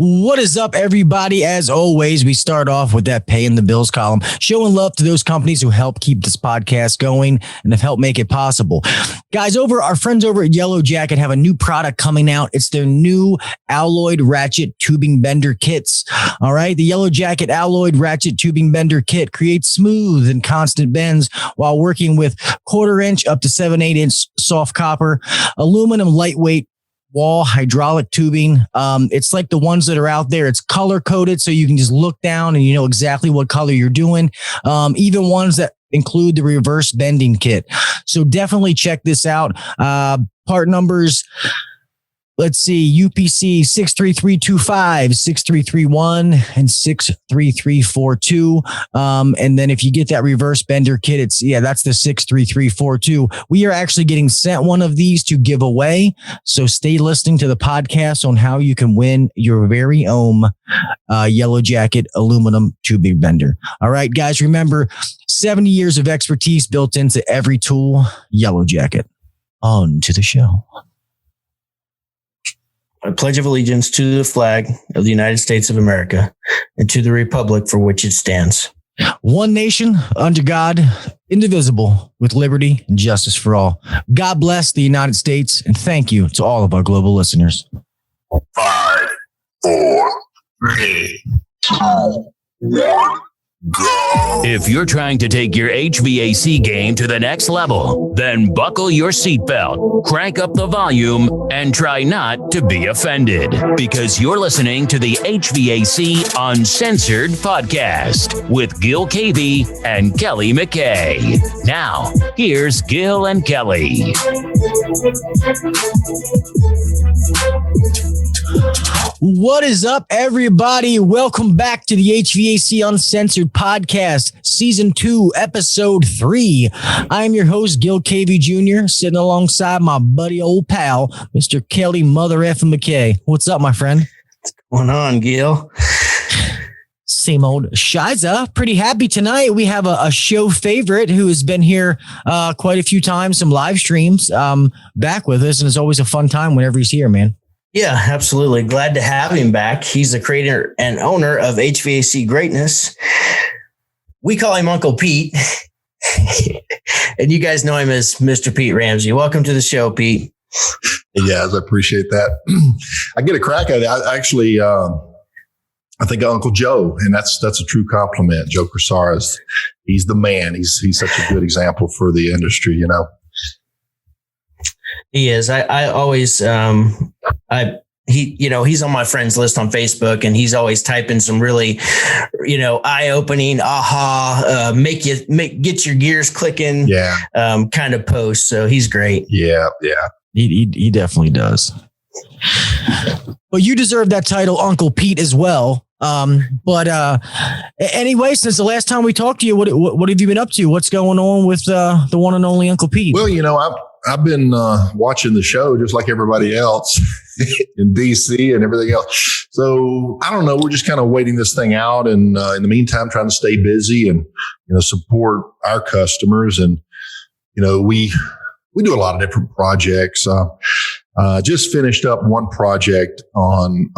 What is up, everybody? As always, we start off with that paying the bills column, showing love to those companies who help keep this podcast going and have helped make it possible. Guys, our friends over at Yellow Jacket have a new product coming out. It's their new alloyed ratchet tubing bender kits. All right. The Yellow Jacket alloyed ratchet tubing bender kit creates smooth and constant bends while working with 1/4 inch up to 7/8 inch soft copper, aluminum lightweight wall hydraulic tubing. It's like the ones that are out there. It's color coded, so you can just look down and you know exactly what color you're doing. Even ones that include the reverse bending kit. So definitely check this out. Part numbers. Let's see, UPC 63325, 63331, and 63342. And then if you get that reverse bender kit, that's the 63342. We are actually getting sent one of these to give away. So stay listening to the podcast on how you can win your very own Yellow Jacket aluminum tubing bender. All right, guys, remember 70 years of expertise built into every tool. Yellow Jacket. On to the show. I pledge of allegiance to the flag of the United States of America and to the republic for which it stands. One nation under God, indivisible, with liberty and justice for all. God bless the United States, and thank you to all of our global listeners. 5, 4, 3, 2, 1. Go. If you're trying to take your HVAC game to the next level, then buckle your seatbelt, crank up the volume, and try not to be offended. Because you're listening to the HVAC Uncensored podcast with Gil Cavey and Kelly McKay. Now, here's Gil and Kelly. What is up, everybody? Welcome back to the HVAC Uncensored podcast, season 2, episode 3. I'm your host, Gil Cavey Jr., sitting alongside my buddy, old pal, Mr. Kelly Mother effing McKay. What's up, my friend? What's going on, Gil? Same old Shiza. Pretty happy tonight. We have a show favorite who has been here quite a few times, some live streams, back with us, and it's always a fun time whenever he's here, man. Yeah, absolutely. Glad to have him back. He's the creator and owner of HVAC Greatness. We call him Uncle Pete. And you guys know him as Mr. Pete Ramsey. Welcome to the show, Pete. Yeah, I appreciate that. I get a crack at it. I think of Uncle Joe, and that's a true compliment. Joe Crasaris, he's the man. He's such a good example for the industry, you know. He is. I always, he's on my friends list on Facebook, and he's always typing some really, eye-opening, get your gears clicking, kind of posts. So he's great. Yeah. He definitely does. Well, you deserve that title, Uncle Pete, as well. But anyway, since the last time we talked to you, what have you been up to? What's going on with the one and only Uncle Pete? Well, I've been watching the show just like everybody else in DC and everything else. So I don't know. We're just kind of waiting this thing out, and in the meantime, trying to stay busy and support our customers. And we do a lot of different projects. Just finished up one project on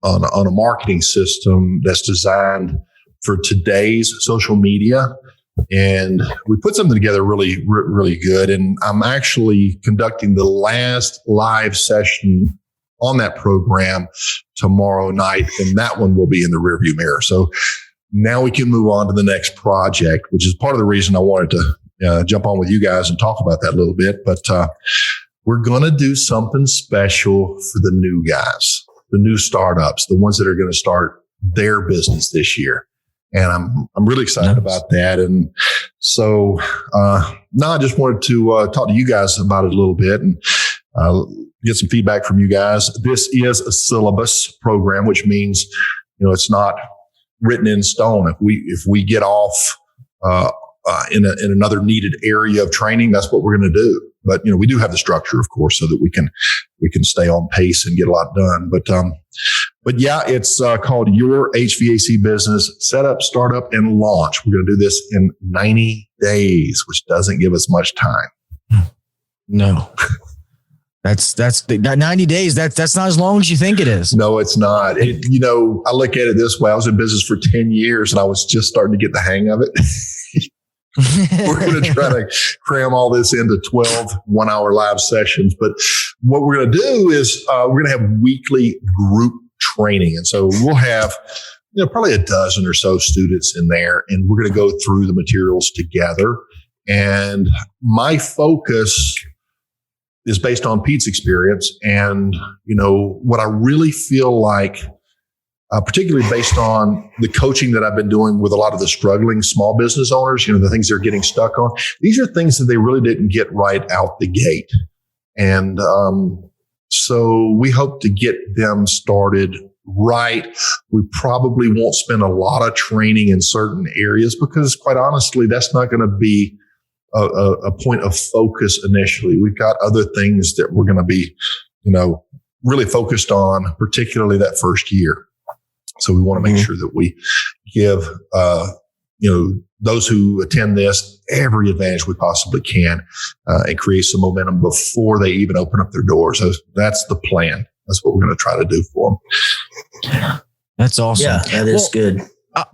a marketing system that's designed for today's social media. And we put something together really, really good. And I'm actually conducting the last live session on that program tomorrow night. And that one will be in the rearview mirror. So now we can move on to the next project, which is part of the reason I wanted to jump on with you guys and talk about that a little bit. But we're going to do something special for the new guys, the new startups, the ones that are going to start their business this year. And I'm really excited about that. And so now I just wanted to talk to you guys about it a little bit and get some feedback from you guys. This is a syllabus program, which means it's not written in stone. If we get off in another needed area of training, that's what we're going to do. But we do have the structure, of course, so that we can stay on pace and get a lot done. But yeah, it's called Your HVAC Business Setup, Startup, and Launch. We're going to do this in 90 days, which doesn't give us much time. No. That 90 days. That's not as long as you think it is. No, it's not. I look at it this way. I was in business for 10 years and I was just starting to get the hang of it. We're going to try to cram all this into 12 1-hour live sessions. But what we're going to do is we're going to have weekly group training. And so we'll have probably a dozen or so students in there, and we're going to go through the materials together. And my focus is based on Pete's experience. And, what I really feel like, particularly based on the coaching that I've been doing with a lot of the struggling small business owners, the things they're getting stuck on, these are things that they really didn't get right out the gate. And so we hope to get them started right. We probably won't spend a lot of training in certain areas because, quite honestly, that's not going to be a point of focus initially. We've got other things that we're going to be, really focused on, particularly that first year. So we want to make sure that we give, those who attend this every advantage we possibly can, and create some momentum before they even open up their doors. So that's the plan. That's what we're going to try to do for them. That's awesome. Yeah, that is good.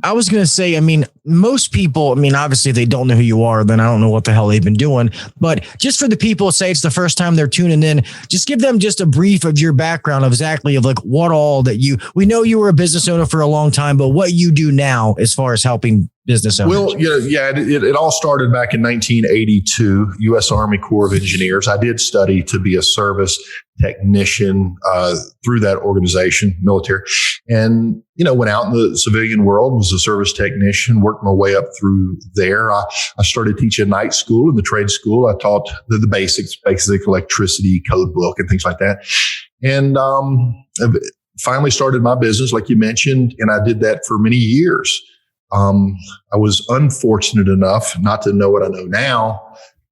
I was going to say, most people, obviously if they don't know who you are, then I don't know what the hell they've been doing. But just for the people, say it's the first time they're tuning in, just give them just a brief of your background of exactly of like what all that we know you were a business owner for a long time, but what you do now as far as helping business owners. Well, it all started back in 1982, U.S. Army Corps of Engineers. I did study to be a service technician through that organization, military, and went out in the civilian world, was a service technician, worked my way up through there. I started teaching night school in the trade school. I taught the basics, basic electricity, code book, and things like that. And finally started my business, like you mentioned, and I did that for many years. I was unfortunate enough not to know what I know now,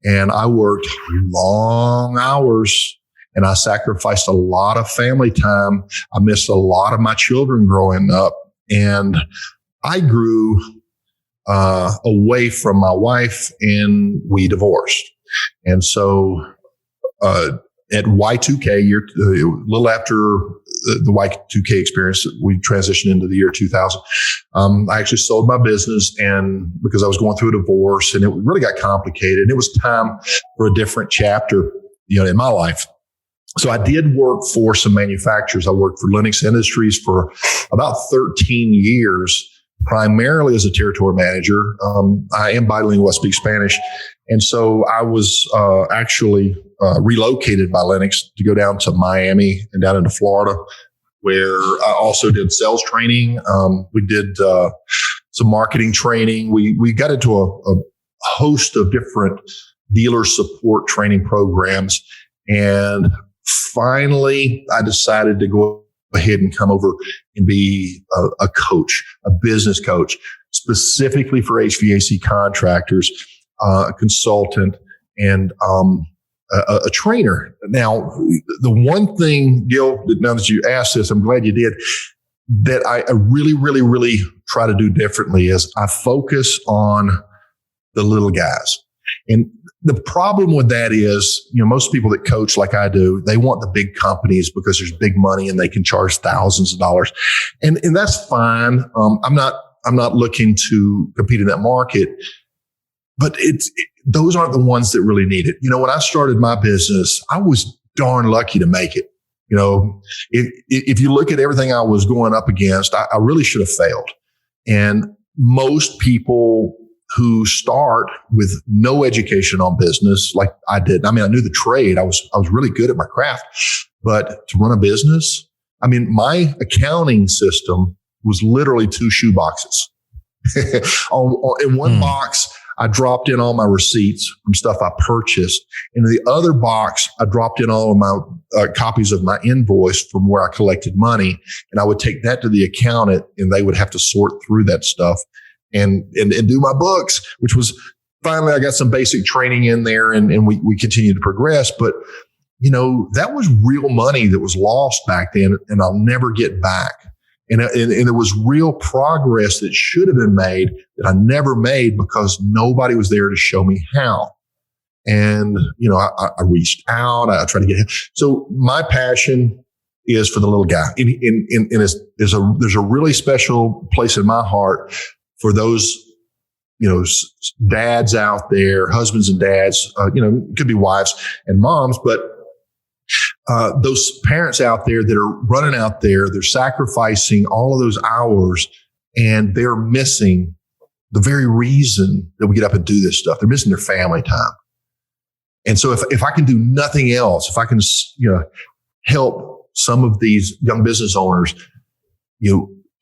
and I worked long hours. And I sacrificed a lot of family time. I missed a lot of my children growing up. And I grew away from my wife, and we divorced. And so at Y2K, a little after the Y2K experience, we transitioned into the year 2000. I actually sold my business, and because I was going through a divorce, and it really got complicated. It was time for a different chapter, in my life. So I did work for some manufacturers. I worked for Lennox Industries for about 13 years, primarily as a territory manager. I am bilingual, I speak Spanish. And so I was actually relocated by Lennox to go down to Miami and down into Florida, where I also did sales training. We did some marketing training. We got into a host of different dealer support training programs. And finally, I decided to go ahead and come over and be a coach, a business coach, specifically for HVAC contractors, a consultant, and a trainer. Now, the one thing, Gil, now that you asked this, I'm glad you did, that I really, really, really try to do differently is I focus on the little guys. And the problem with that is, most people that coach like I do, they want the big companies because there's big money and they can charge thousands of dollars. And that's fine. I'm not looking to compete in that market, but those aren't the ones that really need it. When I started my business, I was darn lucky to make it. If you look at everything I was going up against, I really should have failed. And most people who start with no education on business like I did. I knew the trade. I was really good at my craft, but to run a business, my accounting system was literally 2 shoe boxes. In one box, I dropped in all my receipts from stuff I purchased. In the other box, I dropped in all of my copies of my invoice from where I collected money. And I would take that to the accountant, and they would have to sort through that stuff and do my books, which was finally, I got some basic training in there, and we continued to progress. But, that was real money that was lost back then, and I'll never get back. And there was real progress that should have been made that I never made because nobody was there to show me how. And, I reached out, I tried to get him. So my passion is for the little guy. There's a really special place in my heart for those, dads out there, husbands and dads, it could be wives and moms, but those parents out there that are running out there, they're sacrificing all of those hours and they're missing the very reason that we get up and do this stuff. They're missing their family time. And so if I can do nothing else, if I can, help some of these young business owners,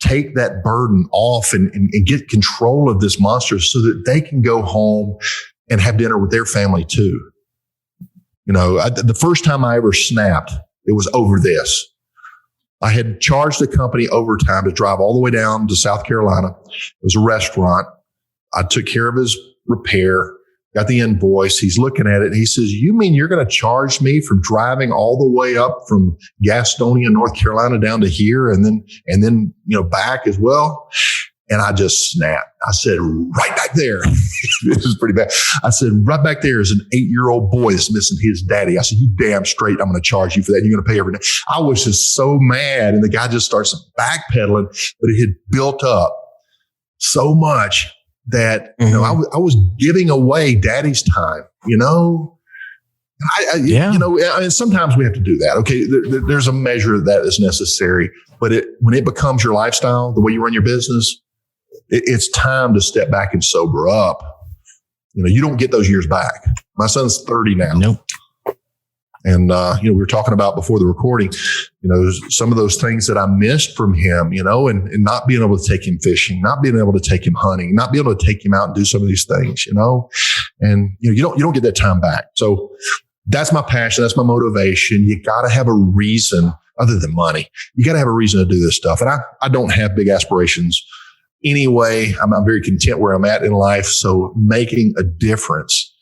take that burden off and get control of this monster so that they can go home and have dinner with their family too. The first time I ever snapped, it was over this. I had charged the company overtime to drive all the way down to South Carolina. It was a restaurant. I took care of his repair, got the invoice. He's looking at it and he says, "You mean you're going to charge me from driving all the way up from Gastonia, North Carolina down to here and then back as well?" And I just snapped. I said, "Right back there." This is pretty bad. I said, "Right back there is an 8-year-old boy that's missing his daddy." I said, "You damn straight, I'm going to charge you for that. You're going to pay every day." I was just so mad. And the guy just starts backpedaling, but it had built up so much that, I was giving away daddy's time, sometimes we have to do that. Okay. There's a measure of that is necessary, but when it becomes your lifestyle, the way you run your business, it's time to step back and sober up. You don't get those years back. My son's 30 now. Nope. And, we were talking about before the recording, some of those things that I missed from him, and not being able to take him fishing, not being able to take him hunting, not being able to take him out and do some of these things, and, you don't get that time back. So that's my passion. That's my motivation. You got to have a reason other than money. You got to have a reason to do this stuff. And I don't have big aspirations anyway. I'm very content where I'm at in life. So making a difference,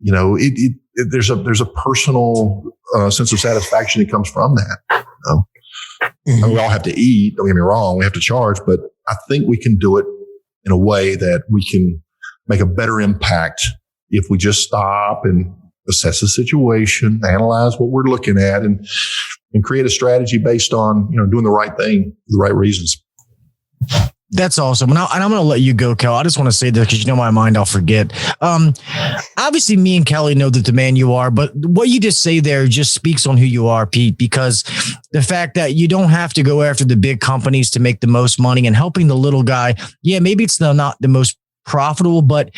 there's a personal sense of satisfaction that comes from that. We all have to eat. Don't get me wrong. We have to charge, but I think we can do it in a way that we can make a better impact if we just stop and assess the situation, analyze what we're looking at, and create a strategy based on doing the right thing for the right reasons. That's awesome. And I'm going to let you go, Kel. I just want to say this because my mind, I'll forget. Obviously, me and Kelly know that the man you are, but what you just say there just speaks on who you are, Pete, because the fact that you don't have to go after the big companies to make the most money and helping the little guy. Yeah, maybe it's not the most profitable, but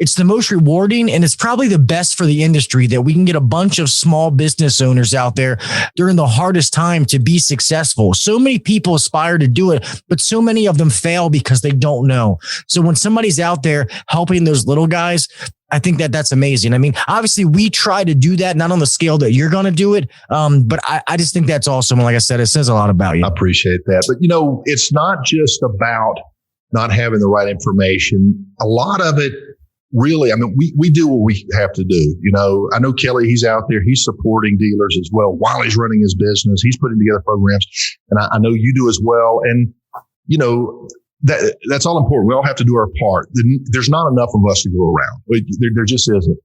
it's the most rewarding, and it's probably the best for the industry that we can get a bunch of small business owners out there during the hardest time to be successful. So many people aspire to do it, but so many of them fail because they don't know. So when somebody's out there helping those little guys, I think that's amazing. I mean, obviously we try to do that, not on the scale that you're going to do it. But I just think that's awesome. And like I said, it says a lot about you. I appreciate that. But it's not just about not having the right information. A lot of it, really, I mean, we do what we have to do. I know Kelly, he's out there, he's supporting dealers as well while he's running his business. He's putting together programs, and I know you do as well. And, that's all important. We all have to do our part. There's not enough of us to go around. There just isn't.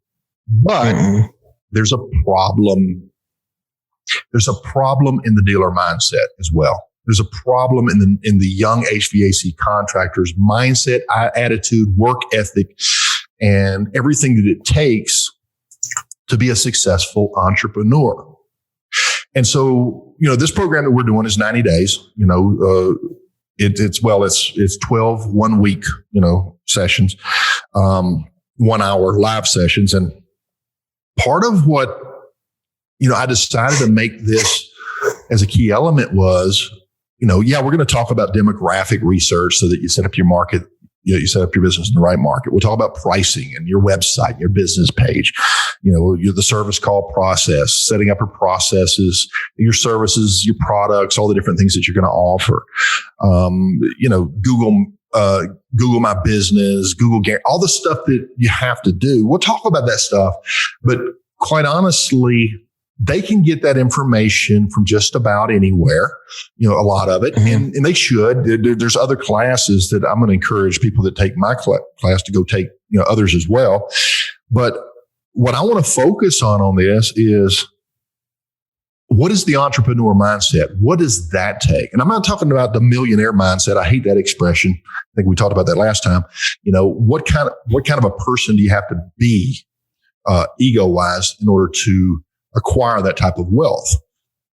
But there's a problem. There's a problem in the dealer mindset as well. There's a problem in the young HVAC contractors' mindset, attitude, work ethic, and everything that it takes to be a successful entrepreneur. And so, this program that we're doing is 90 days. It's 12 1 week, sessions, 1 hour live sessions. And part of what, I decided to make this as a key element was, we're going to talk about demographic research so that you set up your market. You set up your business in the right market. We'll talk about pricing and your website, your business page, the service call process, setting up your processes, your services, your products, all the different things that you're going to offer. Google My Business, Google all the stuff that you have to do. We'll talk about that stuff, but quite honestly, they can get that information from just about anywhere, a lot of it, and they should. There's other classes that I'm going to encourage people that take my class to go take, others as well. But what I want to focus on this is, what is the entrepreneur mindset? What does that take? And I'm not talking about the millionaire mindset. I hate that expression. I think we talked about that last time. What kind of a person do you have to be ego wise in order to acquire that type of wealth?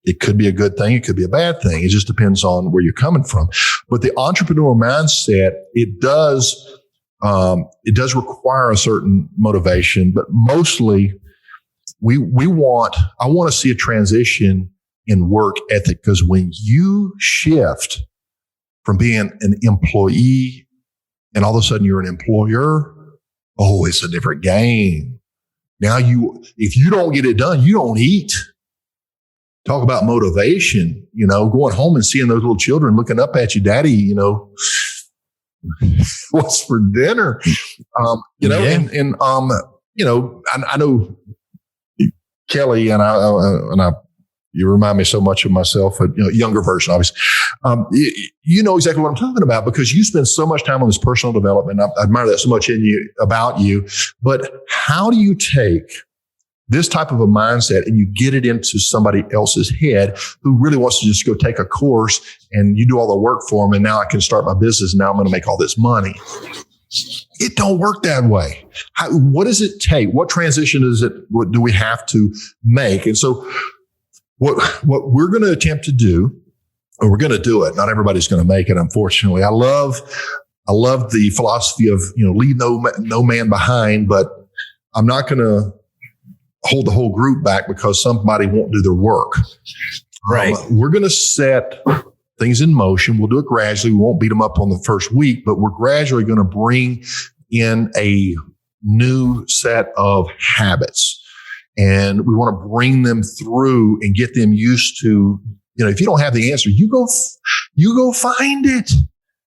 It could be a good thing. It could be a bad thing. It just depends on where you're coming from. But the entrepreneur mindset, it does require a certain motivation, but mostly I want to see a transition in work ethic, because when you shift from being an employee and all of a sudden you're an employer, it's a different game. Now if you don't get it done, you don't eat. Talk about motivation, going home and seeing those little children looking up at you, daddy, what's for dinner? I know Kelly and I, you remind me so much of myself, a younger version, obviously. You know exactly what I'm talking about, because you spend so much time on this personal development. I admire that so much about you. But how do you take this type of a mindset and you get it into somebody else's head who really wants to just go take a course and you do all the work for them, and now I can start my business and now I'm going to make all this money? It don't work that way. What does it take? What transition what do we have to make? And so what we're going to attempt to do, or we're going to do it. Not everybody's going to make it, unfortunately. I love the philosophy of, leave no man behind, but I'm not going to hold the whole group back because somebody won't do their work. Right. We're going to set things in motion. We'll do it gradually. We won't beat them up on the first week, but we're gradually going to bring in a new set of habits. And we want to bring them through and get them used to, if you don't have the answer, you go find it.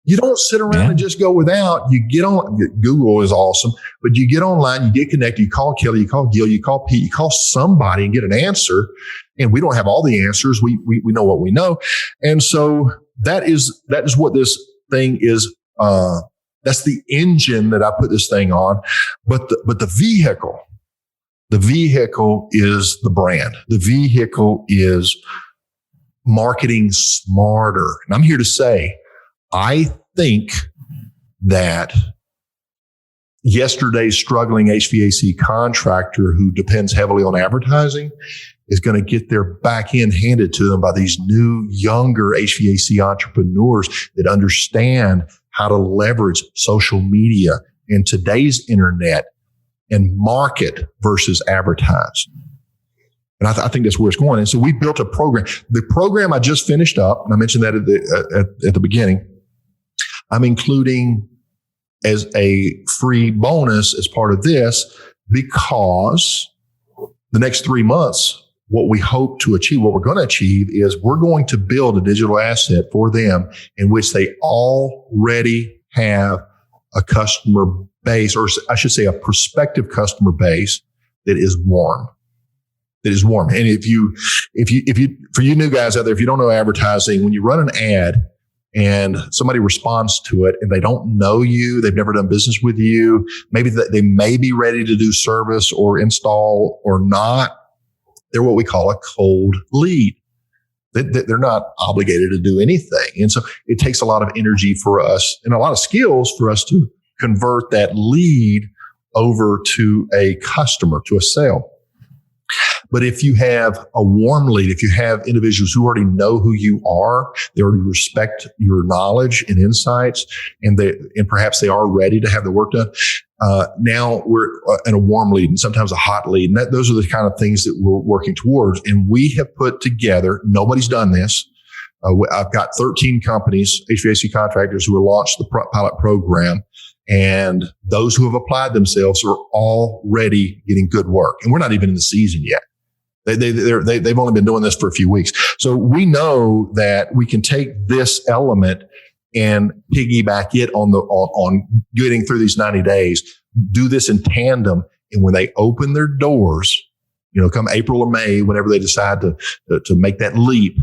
You don't sit around and just go without. You get on. Google is awesome, but you get online, you get connected, you call Kelly, you call Gil, you call Pete, you call somebody and get an answer. And we don't have all the answers. We know what we know. And so that is what this thing is. That's the engine that I put this thing on. But the vehicle is the brand. The vehicle is marketing smarter. And I'm here to say, I think that yesterday's struggling HVAC contractor who depends heavily on advertising is going to get their back end handed to them by these new, younger HVAC entrepreneurs that understand how to leverage social media and today's internet and market versus advertise. And I think that's where it's going. And so we built a program. The program I just finished up, and I mentioned that at the beginning, I'm including as a free bonus as part of this, because the next 3 months, what we hope to achieve, what we're going to achieve, is we're going to build a digital asset for them in which they already have a customer base, or I should say a prospective customer base that is warm. And for you new guys out there, if you don't know advertising, when you run an ad and somebody responds to it and they don't know you, they've never done business with you, maybe they may be ready to do service or install or not, they're what we call a cold lead. They're not obligated to do anything. And so it takes a lot of energy for us and a lot of skills for us to convert that lead over to a customer, to a sale. But if you have a warm lead, if you have individuals who already know who you are, they already respect your knowledge and insights, and perhaps they are ready to have the work done. Now we're in a warm lead and sometimes a hot lead. And those are the kind of things that we're working towards. And we have put together, nobody's done this. I've got 13 companies, HVAC contractors, who have launched the pilot program. And those who have applied themselves are already getting good work. And we're not even in the season yet. They've only been doing this for a few weeks. So we know that we can take this element and piggyback it on getting through these 90 days, do this in tandem. And when they open their doors, come April or May, whenever they decide to make that leap,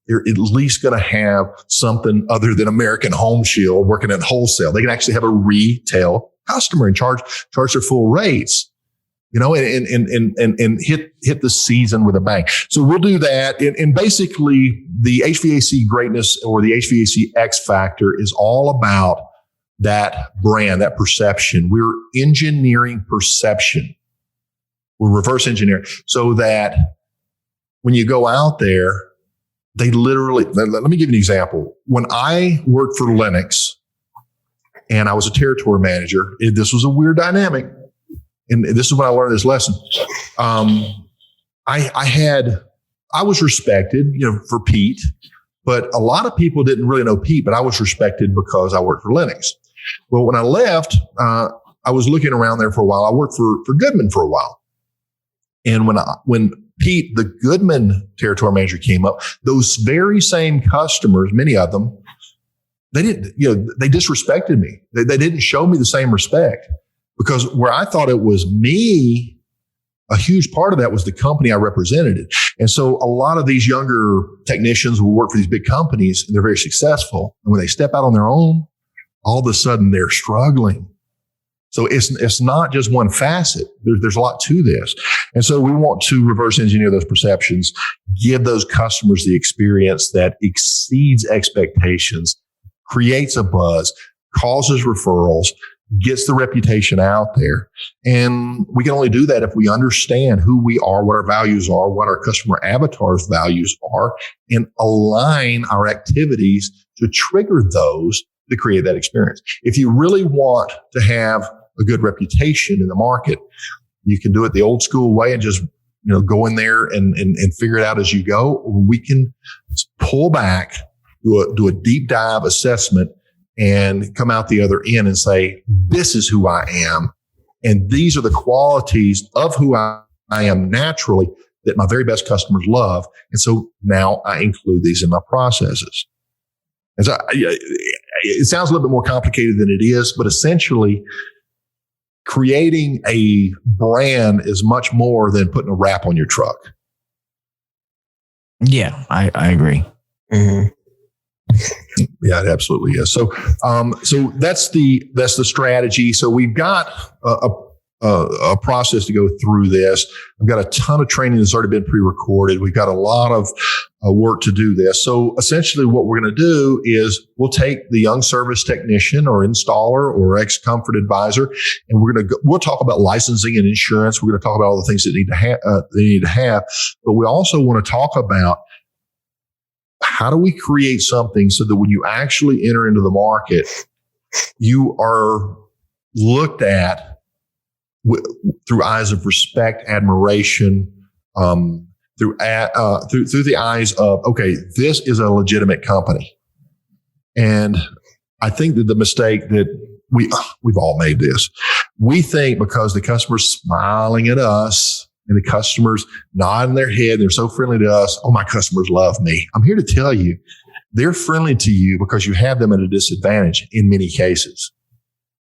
they're at least going to have something other than American Home Shield working at wholesale. They can actually have a retail customer and charge their full rates. and hit the season with a bang. So we'll do that. And basically the HVAC greatness or the HVAC X factor is all about that brand, that perception. We're engineering perception. We're reverse engineering so that when you go out there, they literally, let me give you an example. When I worked for Lennox and I was a territory manager, this was a weird dynamic. And this is when I learned this lesson. I was respected, for Pete, but a lot of people didn't really know Pete, but I was respected because I worked for Lennox. Well, when I left, I was looking around there for a while. I worked for Goodman for a while. And when Pete, the Goodman territory manager, came up, those very same customers, many of them, they disrespected me. They didn't show me the same respect. Because where I thought it was me, a huge part of that was the company I represented. And so a lot of these younger technicians will work for these big companies and they're very successful. And when they step out on their own, all of a sudden they're struggling. So it's not just one facet. There's a lot to this. And so we want to reverse engineer those perceptions, give those customers the experience that exceeds expectations, creates a buzz, causes referrals, gets the reputation out there. And we can only do that if we understand who we are, what our values are, what our customer avatar's values are, and align our activities to trigger those to create that experience. If you really want to have a good reputation in the market, you can do it the old school way and just go in there and figure it out as you go. Or we can pull back, do a deep dive assessment, and come out the other end and say, this is who I am. And these are the qualities of who I am naturally that my very best customers love. And so now I include these in my processes. And so it sounds a little bit more complicated than it is, but essentially creating a brand is much more than putting a wrap on your truck. Yeah, I agree. Mm-hmm. Yeah, it absolutely is. So that's the strategy. So we've got a process to go through this. I've got a ton of training that's already been pre-recorded. We've got a lot of work to do this. So essentially what we're going to do is we'll take the young service technician or installer or ex-comfort advisor, and we'll talk about licensing and insurance. We're going to talk about all the things that they need to have, but we also want to talk about how do we create something so that when you actually enter into the market, you are looked at through eyes of respect, admiration, through the eyes of, okay, this is a legitimate company. And I think that the mistake that we've all made this, we think because the customer's smiling at us and the customers nodding their head, they're so friendly to us. Oh, my customers love me. I'm here to tell you, they're friendly to you because you have them at a disadvantage in many cases.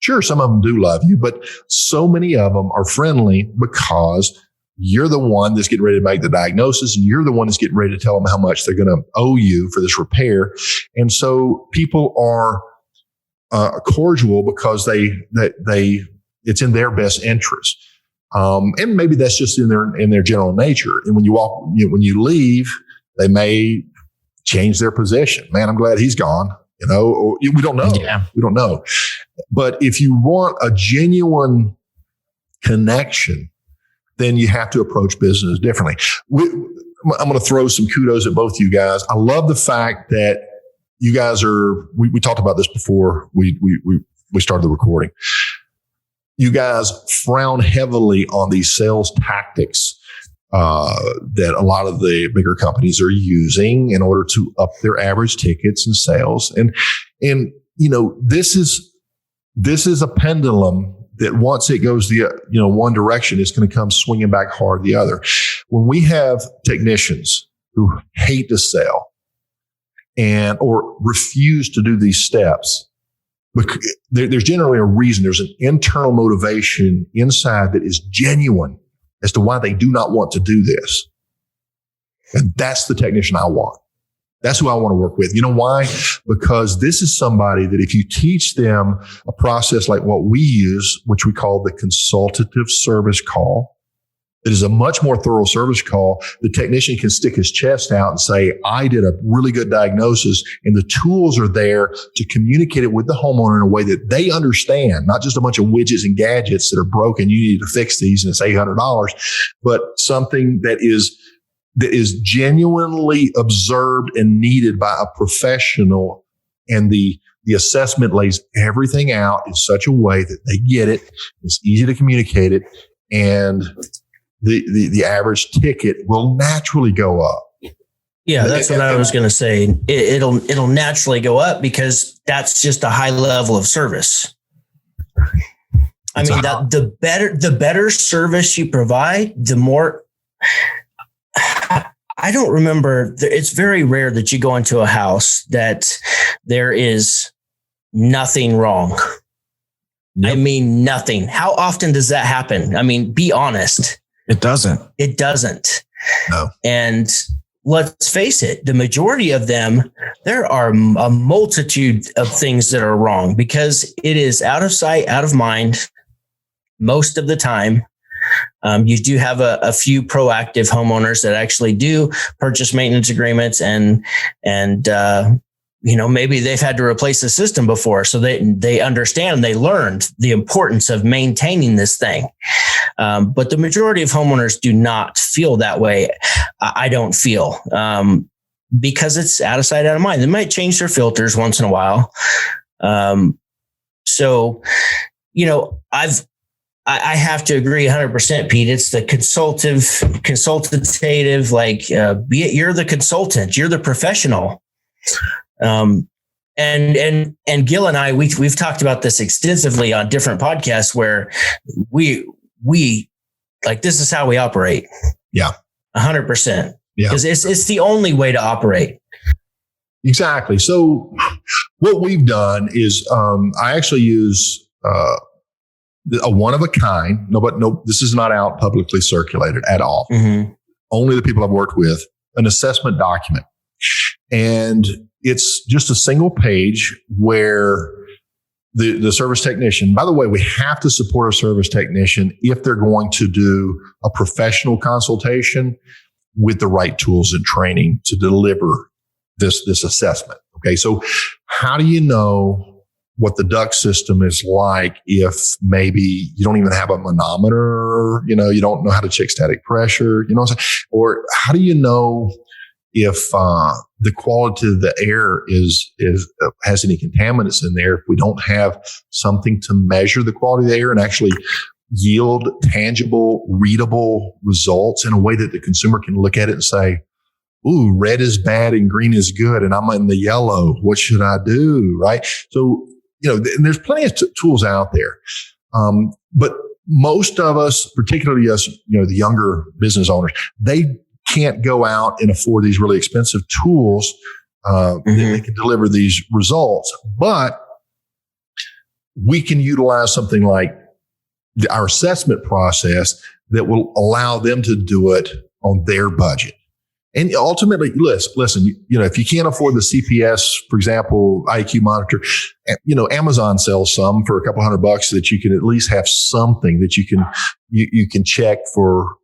Sure, some of them do love you, but so many of them are friendly because you're the one that's getting ready to make the diagnosis, and you're the one that's getting ready to tell them how much they're going to owe you for this repair. And so people are cordial because it's in their best interest. And maybe that's just in their general nature. And when you leave, they may change their position. Man, I'm glad he's gone. Or we don't know. Yeah. We don't know. But if you want a genuine connection, then you have to approach business differently. I'm going to throw some kudos at both you guys. I love the fact that you guys we talked about this before we started the recording. You guys frown heavily on these sales tactics that a lot of the bigger companies are using in order to up their average tickets and sales. And this is a pendulum that once it goes one direction, it's going to come swinging back hard the other. When we have technicians who hate to sell or refuse to do these steps, there's generally a reason. There's an internal motivation inside that is genuine as to why they do not want to do this. And that's the technician I want. That's who I want to work with. You know why? Because this is somebody that if you teach them a process like what we use, which we call the consultative service call, it is a much more thorough service call. The technician can stick his chest out and say, I did a really good diagnosis, and the tools are there to communicate it with the homeowner in a way that they understand, not just a bunch of widgets and gadgets that are broken. You need to fix these and it's $800, but something that is genuinely observed and needed by a professional. And the assessment lays everything out in such a way that they get it. It's easy to communicate it. And the average ticket will naturally go up. Yeah, that's what I was going to say. It'll naturally go up because that's just a high level of service. I mean, the better service you provide, the more. I don't remember. It's very rare that you go into a house that there is nothing wrong. Yep. I mean, nothing. How often does that happen? I mean, be honest. It doesn't. It doesn't. No. And let's face it, the majority of them, there are a multitude of things that are wrong because it is out of sight, out of mind most of the time. You do have a few proactive homeowners that actually do purchase maintenance agreements and maybe they've had to replace the system before. So they understand, they learned the importance of maintaining this thing. But the majority of homeowners do not feel that way. I don't feel, because it's out of sight, out of mind. They might change their filters once in a while. I have to agree 100%, Pete. It's the consultative, like, you're the consultant, you're the professional. And Gil and I, we've talked about this extensively on different podcasts where we like, this is how we operate. Yeah. 100%. Yeah. Because it's the only way to operate. Exactly. So what we've done is, I actually use, a one of a kind. No, this is not out publicly circulated at all. Mm-hmm. Only the people I've worked with, an assessment document. And it's just a single page where the service technician, by the way, we have to support a service technician if they're going to do a professional consultation with the right tools and training to deliver this assessment. Okay. So how do you know what the duct system is like if maybe you don't even have a manometer, you don't know how to check static pressure, what I'm saying? Or how do you know if the quality of the air has any contaminants in there if we don't have something to measure the quality of the air and actually yield tangible, readable results in a way that the consumer can look at it and say, ooh, red is bad and green is good, and I'm in the yellow. What should I do? Right? So, and there's plenty of tools out there. But most of us, particularly us, the younger business owners, they can't go out and afford these really expensive tools that they can deliver these results. But we can utilize something like our assessment process that will allow them to do it on their budget. And ultimately, listen, if you can't afford the CPS, for example, IQ monitor, Amazon sells some for a couple $100 so that you can at least have something that you can check for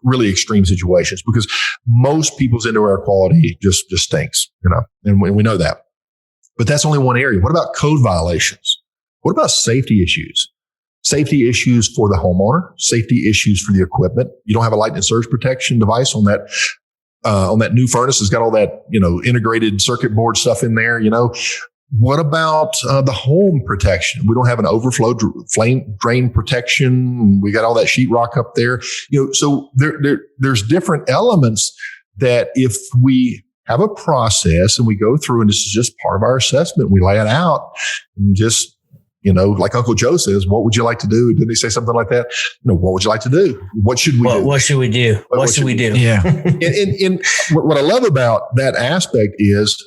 really extreme situations, because most people's indoor air quality just stinks, and we know that. But that's only one area. What about code violations? What about safety issues? Safety issues for the homeowner, safety issues for the equipment. You don't have a lightning surge protection device on that new furnace has got all that, integrated circuit board stuff in there, What about the home protection? We don't have an overflow flame drain protection. We got all that sheetrock up there, so there's different elements that if we have a process and we go through, and this is just part of our assessment, we lay it out and just, like Uncle Joe says, what would you like to do? Didn't he say something like that? What would you like to do? What should we do? What should we do? What should we do? Yeah. And what I love about that aspect is,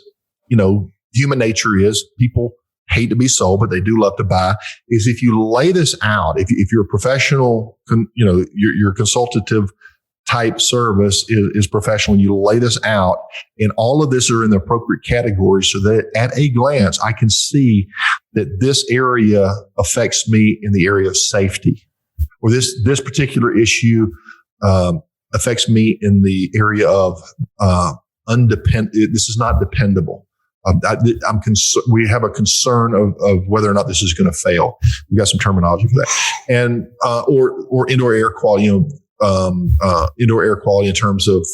human nature is people hate to be sold, but they do love to buy, is if you lay this out, if you're a professional, your consultative type service is professional. You lay this out, and all of this are in the appropriate categories so that at a glance, I can see that this area affects me in the area of safety, or this particular issue affects me in the area of undependent. This is not dependable. I'm concerned. We have a concern of whether or not this is going to fail. We've got some terminology for that, and or indoor air quality. Indoor air quality in terms of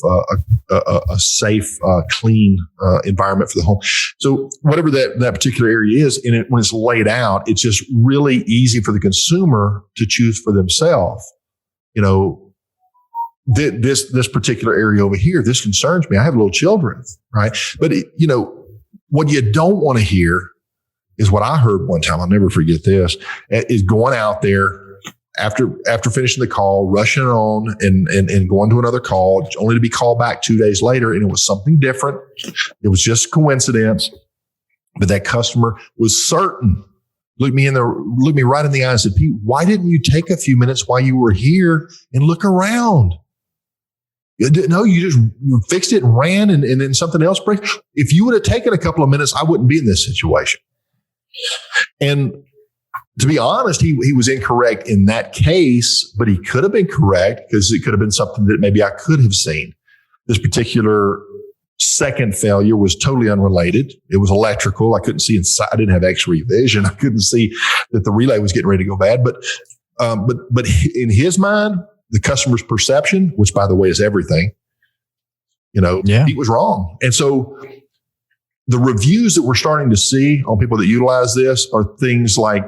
a safe, clean environment for the home. So whatever that particular area is, when it's laid out, it's just really easy for the consumer to choose for themselves. This particular area over here, this concerns me. I have little children, right? But what you don't want to hear is what I heard one time. I'll never forget this. Is going out there after finishing the call, rushing on and going to another call, only to be called back 2 days later, and it was something different. It was just coincidence, but that customer was certain. Looked me right in the eye and said, "Pete, why didn't you take a few minutes while you were here and look around?" No, you fixed it and ran, and then something else breaks. If you would have taken a couple of minutes, I wouldn't be in this situation. And to be honest, he was incorrect in that case, but he could have been correct because it could have been something that maybe I could have seen. This particular second failure was totally unrelated. It was electrical. I couldn't see inside. I didn't have X-ray vision. I couldn't see that the relay was getting ready to go bad. But in his mind, the customer's perception, which by the way is everything, he was wrong. And so the reviews that we're starting to see on people that utilize this are things like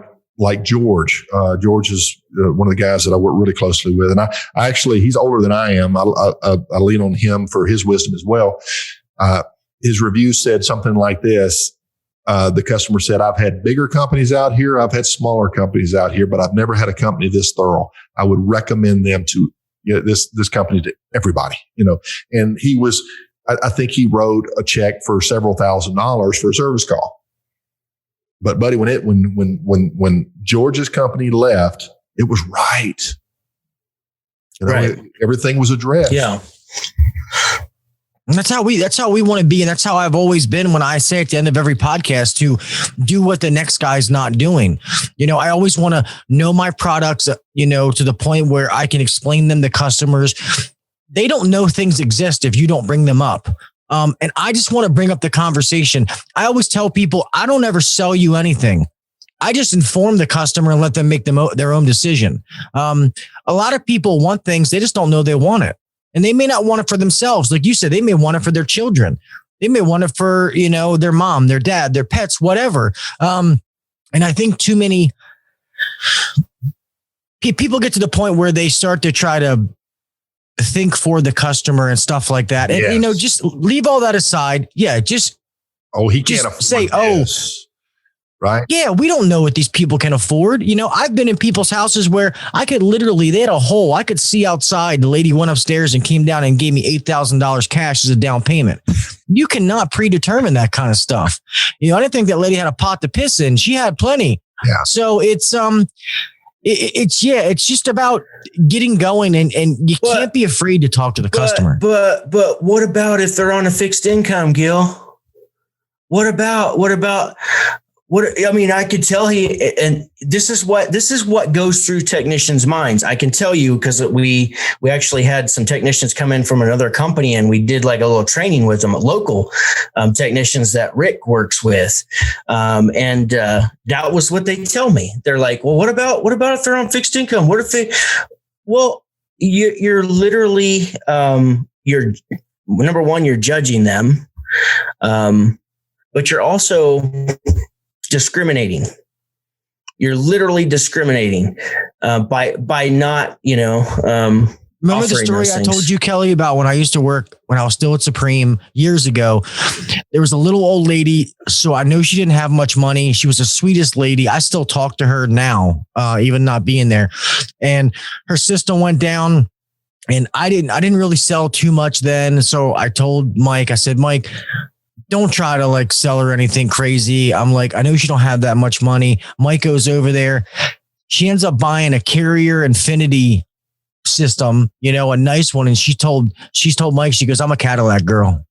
George. George is one of the guys that I work really closely with. And I actually, he's older than I am. I lean on him for his wisdom as well. His review said something like this. The customer said, "I've had bigger companies out here. I've had smaller companies out here, but I've never had a company this thorough. I would recommend them to this company to everybody." And he was, I think he wrote a check for several $1,000s for a service call. But buddy, when George's company left, it was right. Right. Everything was addressed. Yeah. And that's how we want to be. And that's how I've always been when I say at the end of every podcast to do what the next guy's not doing. I always want to know my products, to the point where I can explain them to customers. They don't know things exist if you don't bring them up. And I just want to bring up the conversation. I always tell people, I don't ever sell you anything. I just inform the customer and let them make their own decision. A lot of people want things. They just don't know they want it. And they may not want it for themselves. Like you said, they may want it for their children. They may want it for, their mom, their dad, their pets, whatever. And I think too many people get to the point where they start to try to think for the customer and stuff like that. And, Yes. Just leave all that aside. Yeah. Just he can't just afford say, this. Right. Yeah, we don't know what these people can afford. I've been in people's houses where I could literally, they had a hole. I could see outside. The lady went upstairs and came down and gave me $8,000 cash as a down payment. You cannot predetermine that kind of stuff. I didn't think that lady had a pot to piss in. She had plenty. Yeah. So it's just about getting going and you can't be afraid to talk to the customer. But what about if they're on a fixed income, Gil? What about I could tell you, and this is what goes through technicians' minds. I can tell you because we actually had some technicians come in from another company and we did like a little training with them, local technicians that Rick works with. And that was what they tell me. They're like, well, what about if they're on fixed income? What if you're literally, you're number one, you're judging them. But you're also discriminating. You're literally discriminating by not, Remember the story I told you, Kelly, about when I used to work, when I was still at Supreme years ago? There was a little old lady. So I know she didn't have much money. She was the sweetest lady. I still talk to her now, even not being there. And her system went down and I didn't really sell too much then. So I told Mike, I said, Mike, don't try to like sell her anything crazy. I'm like, I know she don't have that much money. Mike goes over there. She ends up buying a Carrier Infinity system, a nice one. And she's told Mike, she goes, I'm a Cadillac girl.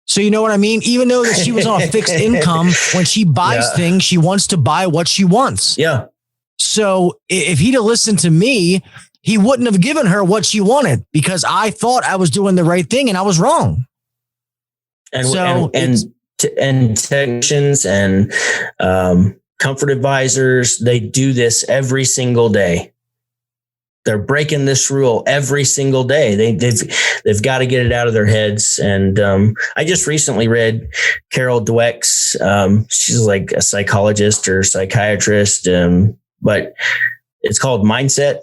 So you know what I mean? Even though that she was on a fixed income, when she buys things, she wants to buy what she wants. Yeah. So if he'd have listened to me, he wouldn't have given her what she wanted because I thought I was doing the right thing and I was wrong. And so and technicians and comfort advisors, they do this every single day. They're breaking this rule every single day. They've got to get it out of their heads. And I just recently read Carol Dweck's. She's like a psychologist or psychiatrist, but it's called Mindset.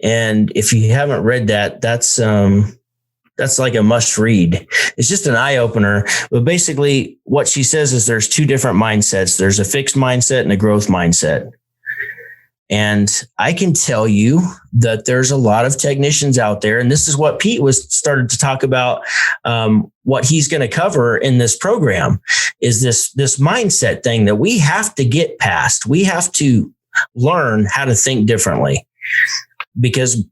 And if you haven't read that, that's like a must read. It's just an eye opener. But basically, what she says is there's two different mindsets. There's a fixed mindset and a growth mindset. And I can tell you that there's a lot of technicians out there, and this is what Pete started to talk about. What he's going to cover in this program is this mindset thing that we have to get past. We have to learn how to think differently, because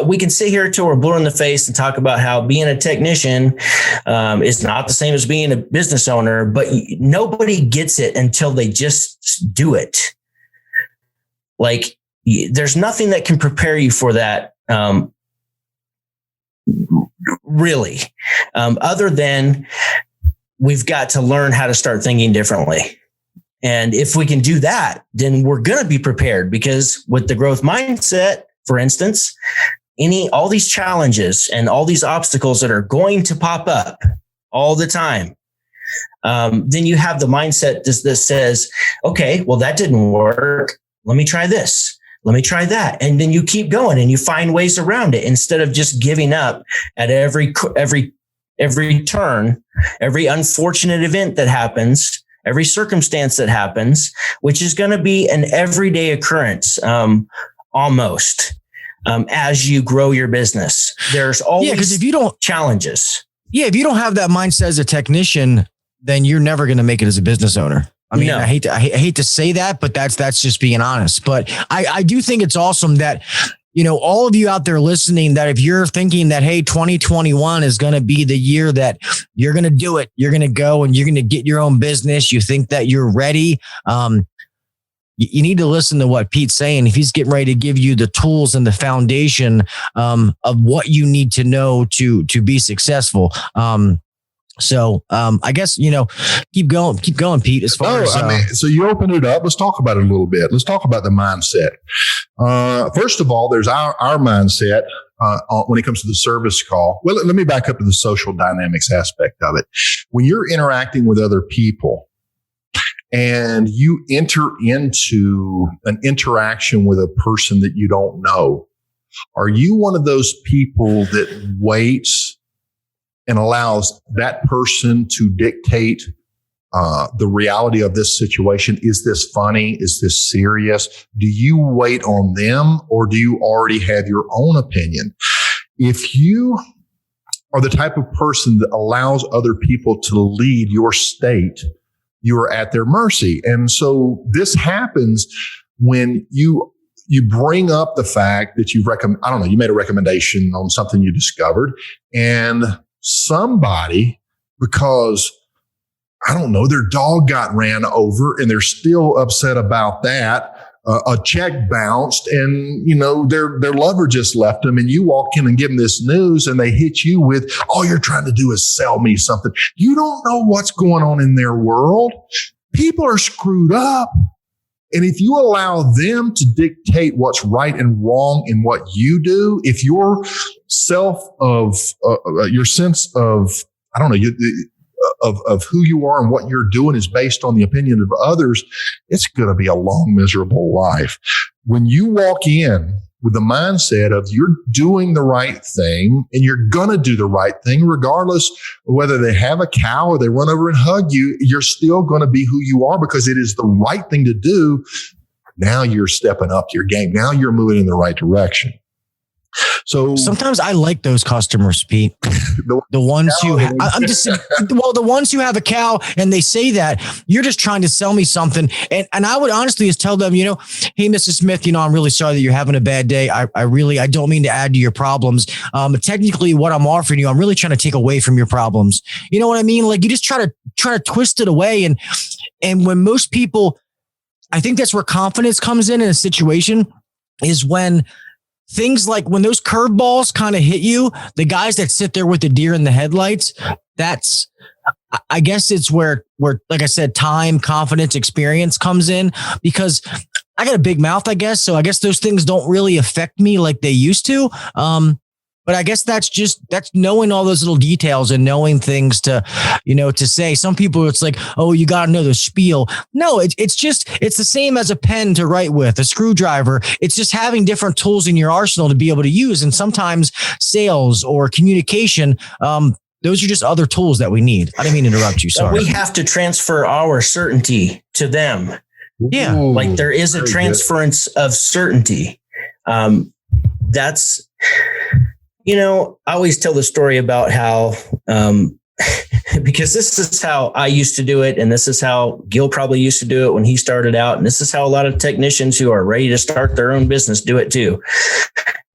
we can sit here till we're blue in the face and talk about how being a technician is not the same as being a business owner, but nobody gets it until they just do it. Like, there's nothing that can prepare you for that, really, other than we've got to learn how to start thinking differently. And if we can do that, then we're going to be prepared, because with the growth mindset, for instance, all these challenges and all these obstacles that are going to pop up all the time, then you have the mindset that says, okay, well, that didn't work. Let me try this. Let me try that. And then you keep going and you find ways around it instead of just giving up at every turn, every unfortunate event that happens, every circumstance that happens, which is going to be an everyday occurrence, almost, as you grow your business. There's always challenges. Yeah, if you don't have that mindset as a technician, then you're never going to make it as a business owner. I mean, no. I hate to say that, but that's just being honest. But I do think it's awesome that, all of you out there listening, that if you're thinking that, hey, 2021 is going to be the year that you're going to do it, you're going to go and you're going to get your own business, you think that you're ready, you need to listen to what Pete's saying. If he's getting ready to give you the tools and the foundation of what you need to know to be successful. So I guess, keep going, Pete, as far as. So you open it up. Let's talk about it a little bit. Let's talk about the mindset. First of all, there's our mindset when it comes to the service call. Well, let me back up to the social dynamics aspect of it. When you're interacting with other people and you enter into an interaction with a person that you don't know, are you one of those people that waits and allows that person to dictate the reality of this situation? Is this funny? Is this serious? Do you wait on them, or do you already have your own opinion? If you are the type of person that allows other people to lead your state, you are at their mercy. And so this happens when you bring up the fact that you made a recommendation on something you discovered, and somebody, because their dog got ran over and they're still upset about that. A check bounced and, their lover just left them, and you walk in and give them this news and they hit you with, all you're trying to do is sell me something. You don't know what's going on in their world. People are screwed up. And if you allow them to dictate what's right and wrong in what you do, if your your sense of, of who you are and what you're doing is based on the opinion of others, it's going to be a long, miserable life. When you walk in with the mindset of you're doing the right thing and you're going to do the right thing, regardless of whether they have a cow or they run over and hug you, you're still going to be who you are because it is the right thing to do. Now you're stepping up your game. Now you're moving in the right direction. So sometimes I like those customers, Pete. The ones who the ones who have a cow and they say that you're just trying to sell me something. And I would honestly just tell them, hey, Mrs. Smith, I'm really sorry that you're having a bad day. I don't mean to add to your problems. Technically what I'm offering you, I'm really trying to take away from your problems. You know what I mean? Like you just try to twist it away. And when most people, I think that's where confidence comes in a situation, is when things like when those curveballs kind of hit you, the guys that sit there with the deer in the headlights, I guess it's where, like I said, time, confidence, experience comes in, because I got a big mouth, I guess. So I guess those things don't really affect me like they used to. But I guess that's knowing all those little details and knowing things to say. Some people, it's like, oh, you got to know the spiel. No, it's the same as a pen to write with, a screwdriver. It's just having different tools in your arsenal to be able to use. And sometimes sales or communication, those are just other tools that we need. I didn't mean to interrupt you. Sorry. We have to transfer our certainty to them. Yeah. Like there is a transference of certainty. That's, I always tell the story about how, because this is how I used to do it. And this is how Gil probably used to do it when he started out. And this is how a lot of technicians who are ready to start their own business do it too,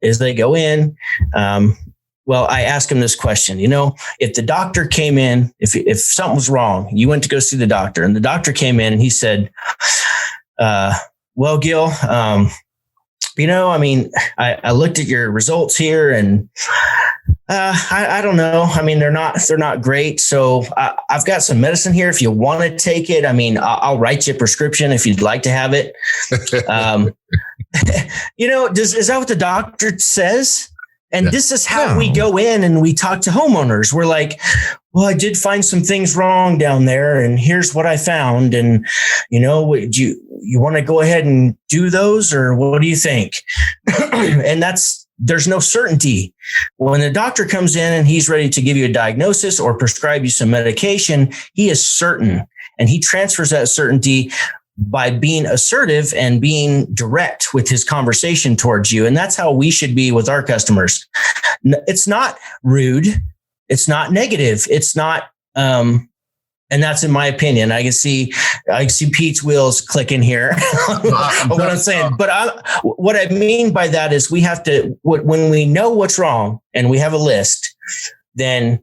is they go in. Well, I ask him this question, if the doctor came in, if something was wrong, you went to go see the doctor and the doctor came in and he said, well, Gil, I looked at your results here and I don't know. I mean, they're not great. So I've got some medicine here. If you want to take it, I'll write you a prescription if you'd like to have it. Is that what the doctor says? And this is how we go in and we talk to homeowners. We're like, well, I did find some things wrong down there and here's what I found. And, you want to go ahead and do those or what do you think? And there's no certainty. When the doctor comes in and he's ready to give you a diagnosis or prescribe you some medication, he is certain and he transfers that certainty by being assertive and being direct with his conversation towards you. And that's how we should be with our customers. It's not rude. It's not negative. It's not, and that's in my opinion. I can see Pete's wheels clicking here. What I'm saying, but what I mean by that is we have to, when we know what's wrong and we have a list, then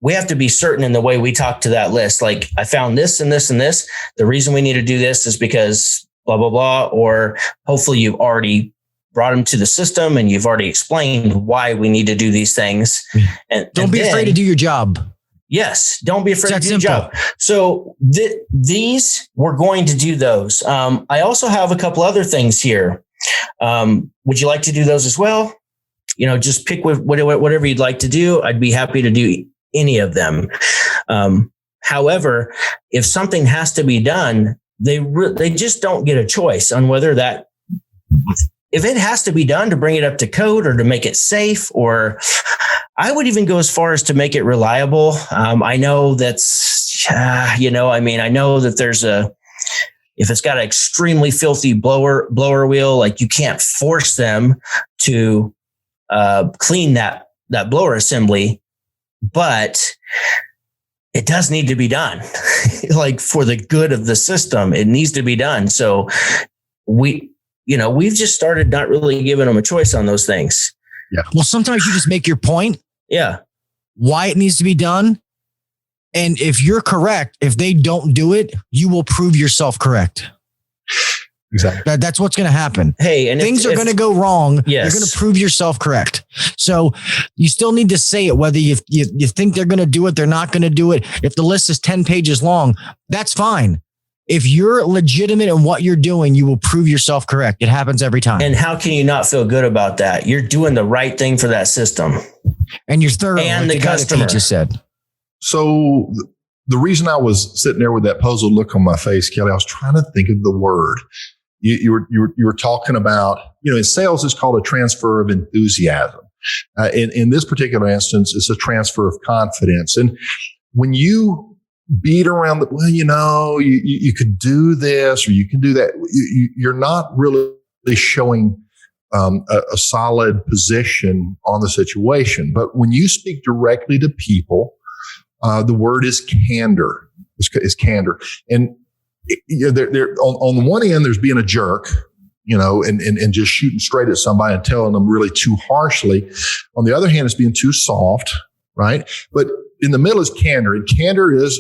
we have to be certain in the way we talk to that list. Like I found this and this and this. The reason we need to do this is because blah, blah, blah. Or hopefully you've already brought them to the system and you've already explained why we need to do these things. And don't be afraid to do your job. Yes. Don't be afraid to do your job. So these, we're going to do those. I also have a couple other things here. Would you like to do those as well? Just pick whatever you'd like to do. I'd be happy to do any of them. However, if something has to be done, they just don't get a choice on whether that, if it has to be done to bring it up to code or to make it safe, or I would even go as far as to make it reliable. I know that's, I know that there's if it's got an extremely filthy blower wheel, like you can't force them to clean that blower assembly, but it does need to be done. Like for the good of the system, it needs to be done. So we've just started not really giving them a choice on those things. Yeah. Well, sometimes you just make your point. Yeah. Why it needs to be done. And if you're correct, if they don't do it, you will prove yourself correct. Exactly. That's what's going to happen. Hey, and things are going to go wrong. Yes. You're going to prove yourself correct. So you still need to say it, whether you think they're going to do it, they're not going to do it. If the list is 10 pages long, that's fine. If you're legitimate in what you're doing, you will prove yourself correct. It happens every time. And how can you not feel good about that? You're doing the right thing for that system. And you're thorough. And like the customer just said. So the reason I was sitting there with that puzzled look on my face, Kelly, I was trying to think of the word. You were talking about, in sales, it's called a transfer of enthusiasm. In this particular instance, it's a transfer of confidence. And when you beat around you could do this or you can do that, you're not really showing a solid position on the situation. But when you speak directly to people, the word is candor. Is candor, and they're on the one end, there's being a jerk, and just shooting straight at somebody and telling them really too harshly. On the other hand, it's being too soft, right? But in the middle is candor, and candor is,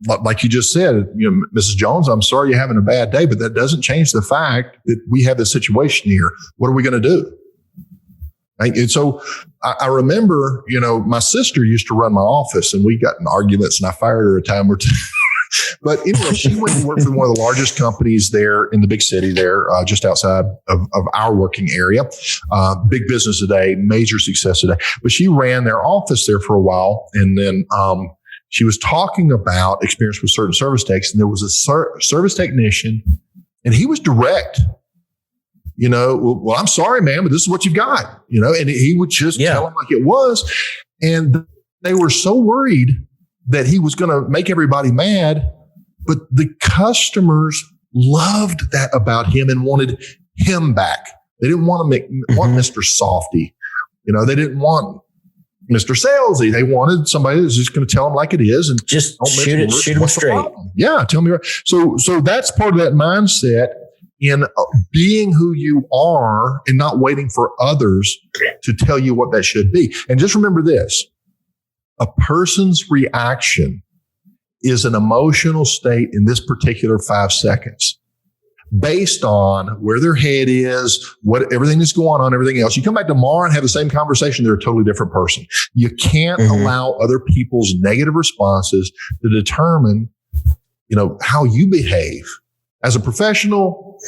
like you just said, Mrs. Jones, I'm sorry you're having a bad day, but that doesn't change the fact that we have this situation here. What are we going to do? Right? And so I remember, my sister used to run my office, and we got in arguments, and I fired her a time or two. But anyway, she went to work for one of the largest companies there in the big city there, just outside of our working area. Big business today, major success today. But she ran their office there for a while, and then she was talking about experience with certain service techs, and there was a service technician, and he was direct. Well, I'm sorry, man, but this is what you've got, and he would just tell them like it was. And they were so worried that he was going to make everybody mad, but the customers loved that about him and wanted him back. They didn't want Mr. Softy. They didn't want Mr. Salesy. They wanted somebody that's just going to tell them like it is and just shoot them straight. Yeah. Tell me. So that's part of that mindset in being who you are and not waiting for others to tell you what that should be. And just remember this, a person's reaction is an emotional state in this particular 5 seconds based on where their head is, what everything that's going on, everything else. You come back tomorrow and have the same conversation, they're a totally different person. You can't allow other people's negative responses to determine, how you behave. As a professional,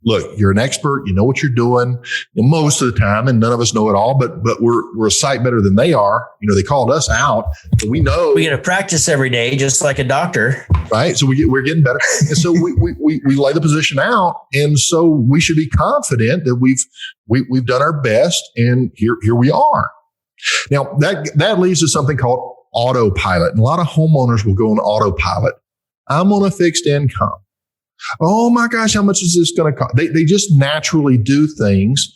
look, you're an expert. You know what you're doing most of the time, and none of us know it all. But we're a sight better than they are. They called us out, so we know we get to practice every day, just like a doctor, right? So we're getting better, and so we lay the position out, and so we should be confident that we've done our best, and here we are. Now that leads to something called autopilot, and a lot of homeowners will go on autopilot. I'm on a fixed income. Oh my gosh, how much is this going to cost? They just naturally do things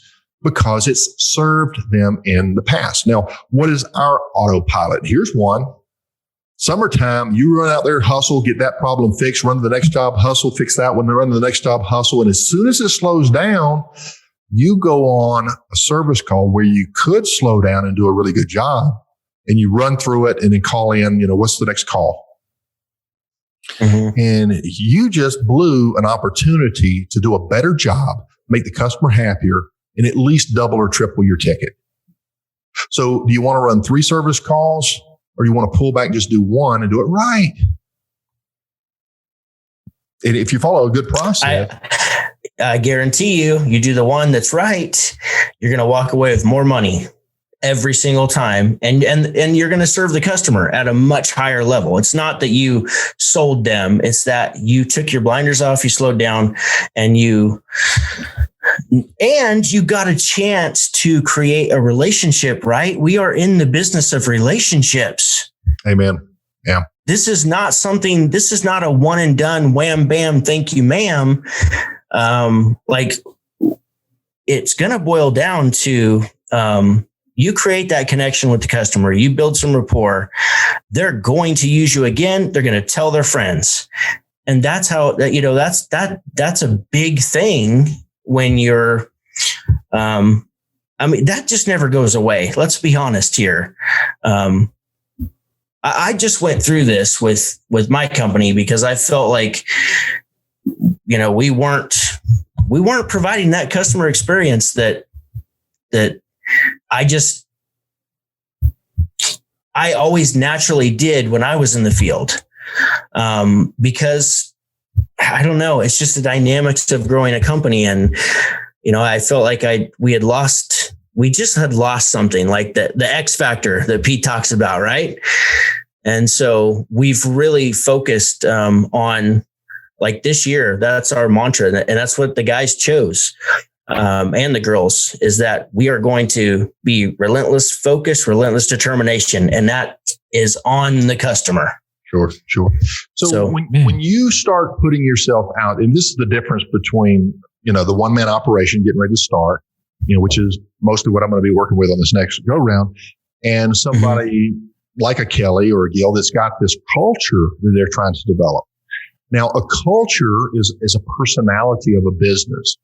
because it's served them in the past. Now, what is our autopilot? Here's one. Summertime, you run out there, hustle, get that problem fixed, run to the next job, hustle, fix that one, then run to the next job, hustle. And as soon as it slows down, you go on a service call where you could slow down and do a really good job, and you run through it and then call in, what's the next call? And you just blew an opportunity to do a better job, make the customer happier, and at least double or triple your ticket. So do you want to run 3 service calls, or do you want to pull back and just do one and do it right? And if you follow a good process, I guarantee you do the one that's right, you're going to walk away with more money every single time. And you're going to serve the customer at a much higher level. It's not that you sold them. It's that you took your blinders off, you slowed down, and you got a chance to create a relationship, right? We are in the business of relationships. Amen. Yeah. This is not a one and done, wham, bam, thank you, ma'am. It's going to boil down to, you create that connection with the customer. You build some rapport. They're going to use you again. They're going to tell their friends. And that's how, that's a big thing when you're, that just never goes away. Let's be honest here. I just went through this with my company because I felt like, we weren't providing that customer experience that I always naturally did when I was in the field. Because I don't know, it's just the dynamics of growing a company. And, I felt like we just had lost something, like the X factor that Pete talks about. Right. And so we've really focused, on like this year, that's our mantra. And that's what the guys chose. And the girls, is that we are going to be relentless focus, relentless determination. And that is on the customer. Sure. So when you start putting yourself out, and this is the difference between the one-man operation getting ready to start, which is mostly what I'm going to be working with on this next go round. And somebody like a Kelly or a Gil that's got this culture that they're trying to develop. Now, a culture is a personality of a business.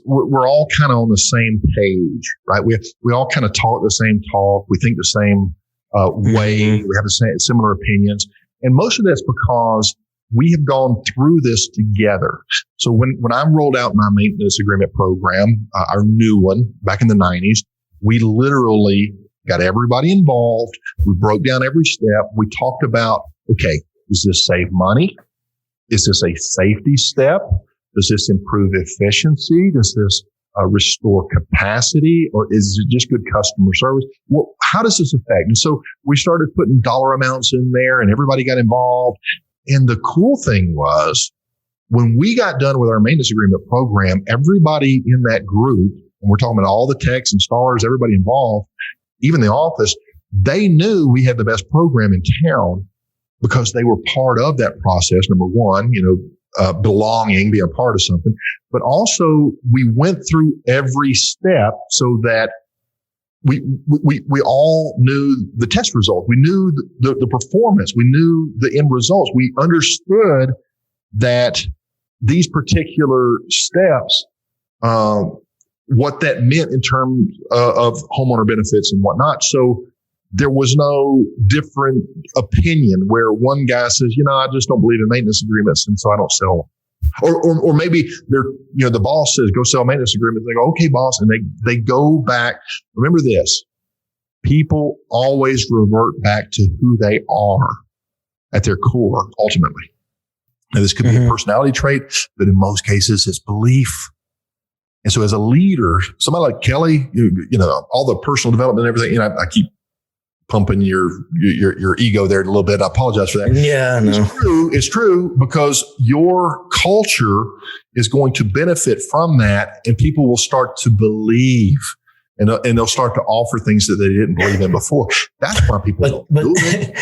We're all kind of on the same page, right? We all kind of talk the same talk. We think the same way. We have the same similar opinions. And most of that's because we have gone through this together. So when I rolled out my maintenance agreement program, our new one back in the 90s, we literally got everybody involved. We broke down every step. We talked about, okay, does this save money? Is this a safety step? Does this improve efficiency? Does this restore capacity? Or is it just good customer service? Well, how does this affect? And so we started putting dollar amounts in there and everybody got involved. And the cool thing was when we got done with our maintenance agreement program, everybody in that group, and we're talking about all the techs, installers, everybody involved, even the office, they knew we had the best program in town because they were part of that process. Number one, belonging, being a part of something, but also we went through every step so that we all knew the test result. We knew the performance. We knew the end results. We understood that these particular steps, what that meant in terms of homeowner benefits and whatnot. So there was no different opinion where one guy says, I just don't believe in maintenance agreements, and so I don't sell them. Or maybe they're, the boss says, go sell maintenance agreements. They go, okay, boss. And they go back. Remember this, people always revert back to who they are at their core, ultimately. Now, this could be a personality trait, but in most cases, it's belief. And so as a leader, somebody like Kelly, all the personal development and everything, I keep pumping your ego there a little bit. I apologize for that. Yeah, no. It's true because your culture is going to benefit from that, and people will start to believe, and they'll start to offer things that they didn't believe in before. That's why people don't do it.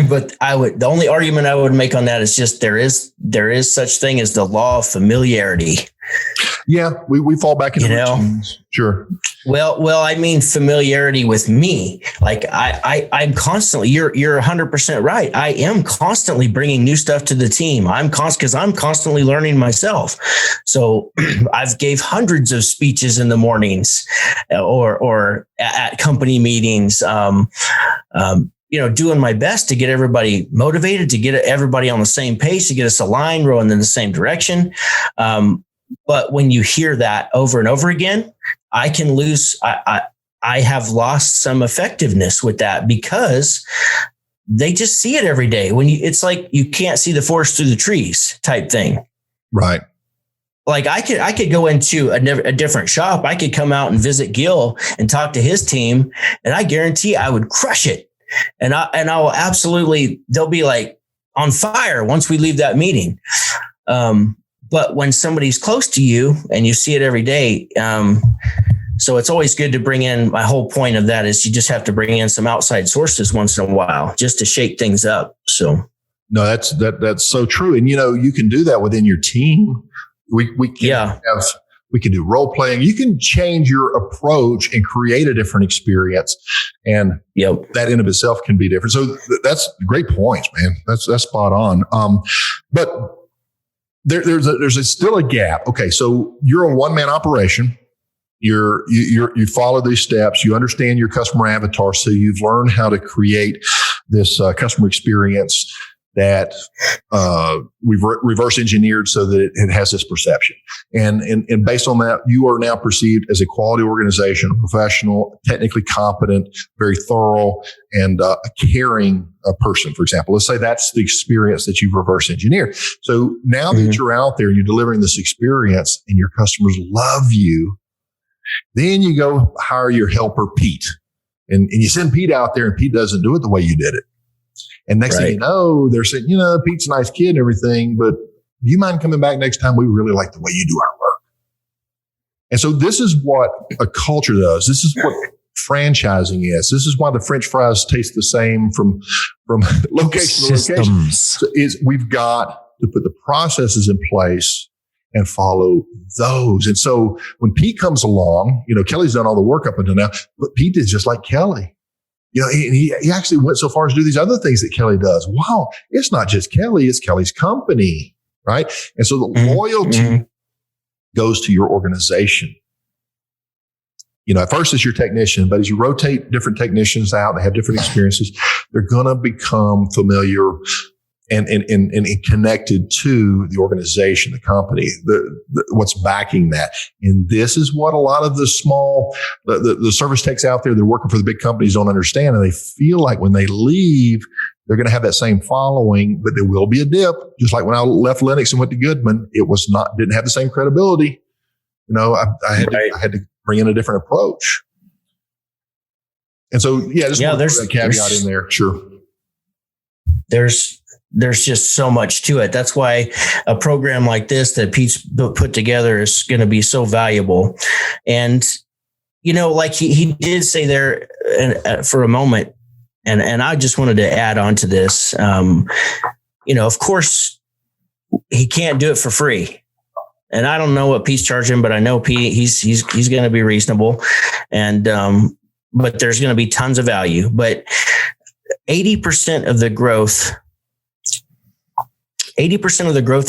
But the only argument I would make on that is just there is such thing as the law of familiarity. Yeah, we fall back into routines. Sure. Well, I mean familiarity with me. Like I'm constantly. You're 100% right. I am constantly bringing new stuff to the team. Because I'm constantly learning myself. So I've gave hundreds of speeches in the mornings, or at company meetings. Doing my best to get everybody motivated, to get everybody on the same page, to get us aligned, rowing in the same direction. But when you hear that over and over again, I can lose. I have lost some effectiveness with that because they just see it every day. It's like you can't see the forest through the trees type thing. Right. Like I could go into a different shop. I could come out and visit Gil and talk to his team, and I guarantee I would crush it. And I will absolutely, they'll be like on fire once we leave that meeting. But when somebody's close to you and you see it every day, so it's always good to bring in, my whole point of that is you just have to bring in some outside sources once in a while just to shake things up. So no, that's so true. And you can do that within your team. We can do role playing. You can change your approach and create a different experience. And that in of itself can be different. So that's great points, man. That's spot on. But there's still a gap. Okay. So you're a one-man operation. You follow these steps. You understand your customer avatar. So you've learned how to create this customer experience that we've reverse engineered so that it has this perception. And based on that, you are now perceived as a quality organization, a professional, technically competent, very thorough, and a caring person, for example. Let's say that's the experience that you've reverse engineered. So now that you're out there and you're delivering this experience and your customers love you, then you go hire your helper, Pete. And you send Pete out there and Pete doesn't do it the way you did it. And next thing you know, they're saying, Pete's a nice kid and everything, but do you mind coming back next time? We really like the way you do our work. And so this is what a culture does. This is what franchising is. This is why the French fries taste the same from location to location. Is we've got to put the processes in place and follow those. And so when Pete comes along, Kelly's done all the work up until now, but Pete did just like Kelly. He actually went so far as to do these other things that Kelly does. Wow. It's not just Kelly, it's Kelly's company, right? And so the loyalty goes to your organization. At first it's your technician, but as you rotate different technicians out, they have different experiences, they're going to become familiar and connected to the organization, the company, what's backing that. And this is what a lot of the small, the service techs out there that are working for the big companies don't understand. And they feel like when they leave, they're going to have that same following, but there will be a dip. Just like when I left Lennox and went to Goodman, it didn't have the same credibility. I had to bring in a different approach. And so, there's that caveat in there. Sure. There's just so much to it. That's why a program like this that Pete's put together is going to be so valuable. And, like he did say there for a moment, and I just wanted to add on to this, of course he can't do it for free. And I don't know what Pete's charging, but I know Pete, he's going to be reasonable. And, but there's going to be tons of value, but 80% of the growth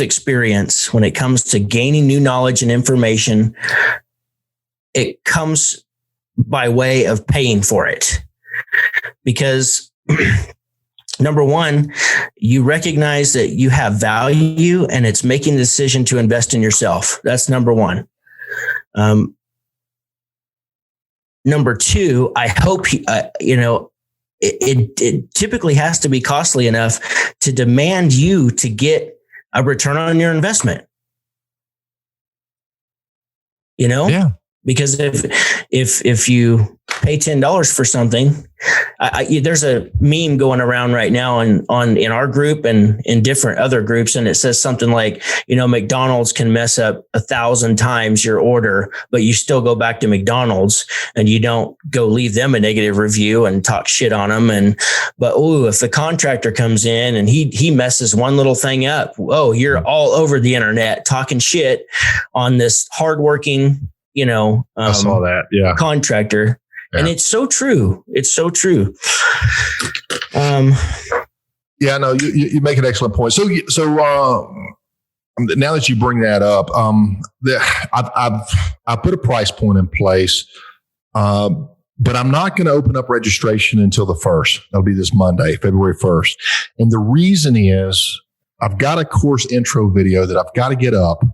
experience when it comes to gaining new knowledge and information, it comes by way of paying for it. Because number one, you recognize that you have value and it's making the decision to invest in yourself. That's number one. Number two, I hope, it typically has to be costly enough to demand you to get a return on your investment. Yeah. Because if you pay $10 for something, there's a meme going around right now in our group and in different other groups, and it says something like, McDonald's can mess up 1,000 times your order, but you still go back to McDonald's and you don't go leave them a negative review and talk shit on them. But if the contractor comes in and he messes one little thing up, you're all over the internet talking shit on this hardworking, I saw that. Yeah. Contractor. Yeah. And it's so true. It's so true. You make an excellent point. So now that you bring that up, I've put a price point in place, but I'm not going to open up registration until the 1st. That'll be this Monday, February 1st. And the reason is I've got a course intro video that I've got to get up.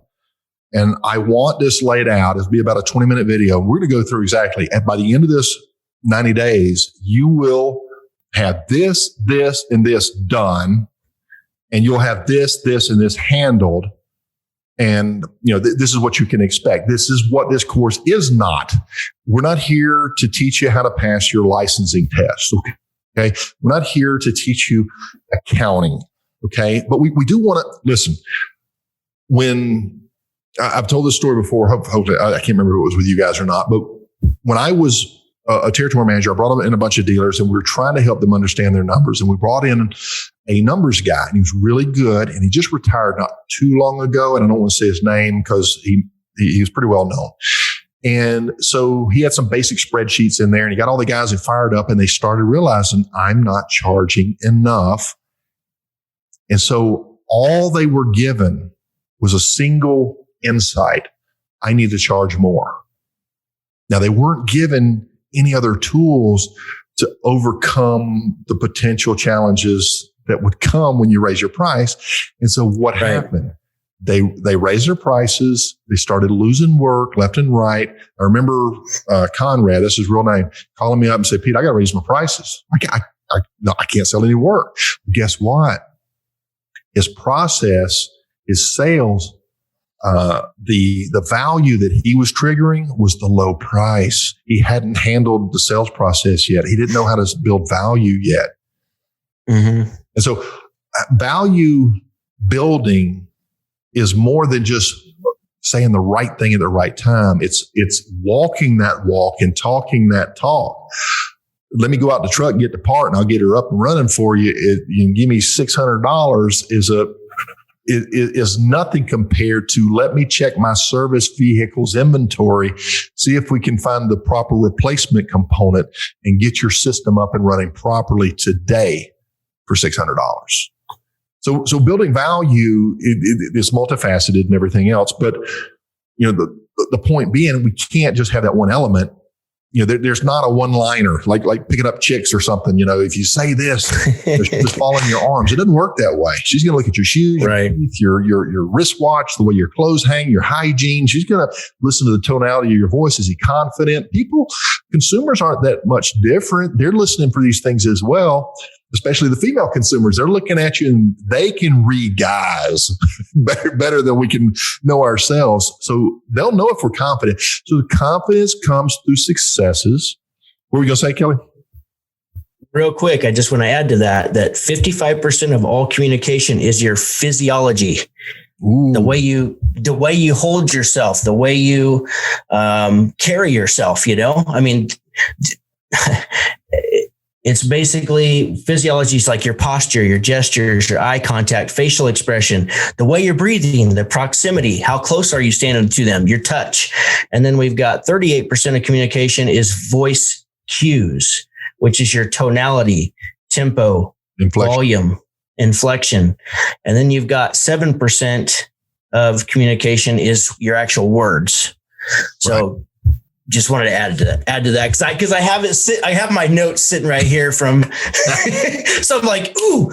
And I want this laid out. It'll be about a 20-minute video. We're going to go through exactly. And by the end of this 90 days, you will have this, and this done. And you'll have this, and this handled. And, this is what you can expect. This is what this course is not. We're not here to teach you how to pass your licensing test. Okay. We're not here to teach you accounting. Okay. But we do want to listen. When I've told this story before. Hopefully, I can't remember if it was with you guys or not. But when I was a territory manager, I brought in a bunch of dealers, and we were trying to help them understand their numbers. And we brought in a numbers guy, and he was really good. And he just retired not too long ago. And I don't want to say his name because he was pretty well known. And so he had some basic spreadsheets in there, and he got all the guys who fired up, and they started realizing I'm not charging enough. And so all they were given was a single insight. I need to charge more. Now, they weren't given any other tools to overcome the potential challenges that would come when you raise your price. And so what happened? They raised their prices. They started losing work left and right. I remember Conrad, that's his real name, calling me up and say, Pete, I got to raise my prices. I can't sell any work. Guess what? His process, his sales, the value that he was triggering was the low price. He hadn't handled the sales process yet. He didn't know how to build value yet. Mm-hmm. And so value building is more than just saying the right thing at the right time. It's walking that walk and talking that talk. Let me go out the truck and get the part, and I'll get her up and running for you. You can give me $600 is is nothing compared to let me check my service vehicles inventory, see if we can find the proper replacement component and get your system up and running properly today for $600. So building value is multifaceted and everything else. But, the point being, we can't just have that one element. There's not a one-liner like picking up chicks or something. If you say this, she'll just fall in your arms. It doesn't work that way. She's going to look at your shoes, right, your wristwatch, the way your clothes hang, your hygiene. She's going to listen to the tonality of your voice. Is he confident? Consumers aren't that much different. They're listening for these things as well. Especially the female consumers, they're looking at you and they can read guys better than we can know ourselves. So they'll know if we're confident. So the confidence comes through successes. What were we going to say, Kelly? Real quick, I just want to add to that 55% of all communication is your physiology. Ooh. The way you hold yourself, the way you carry yourself, I mean, it's basically physiology is like your posture, your gestures, your eye contact, facial expression, the way you're breathing, the proximity, how close are you standing to them, your touch. And then we've got 38% of communication is voice cues, which is your tonality, tempo, volume, inflection. And then you've got 7% of communication is your actual words. So right. Just wanted to add to that because I have I have my notes sitting right here from. So I'm like, ooh.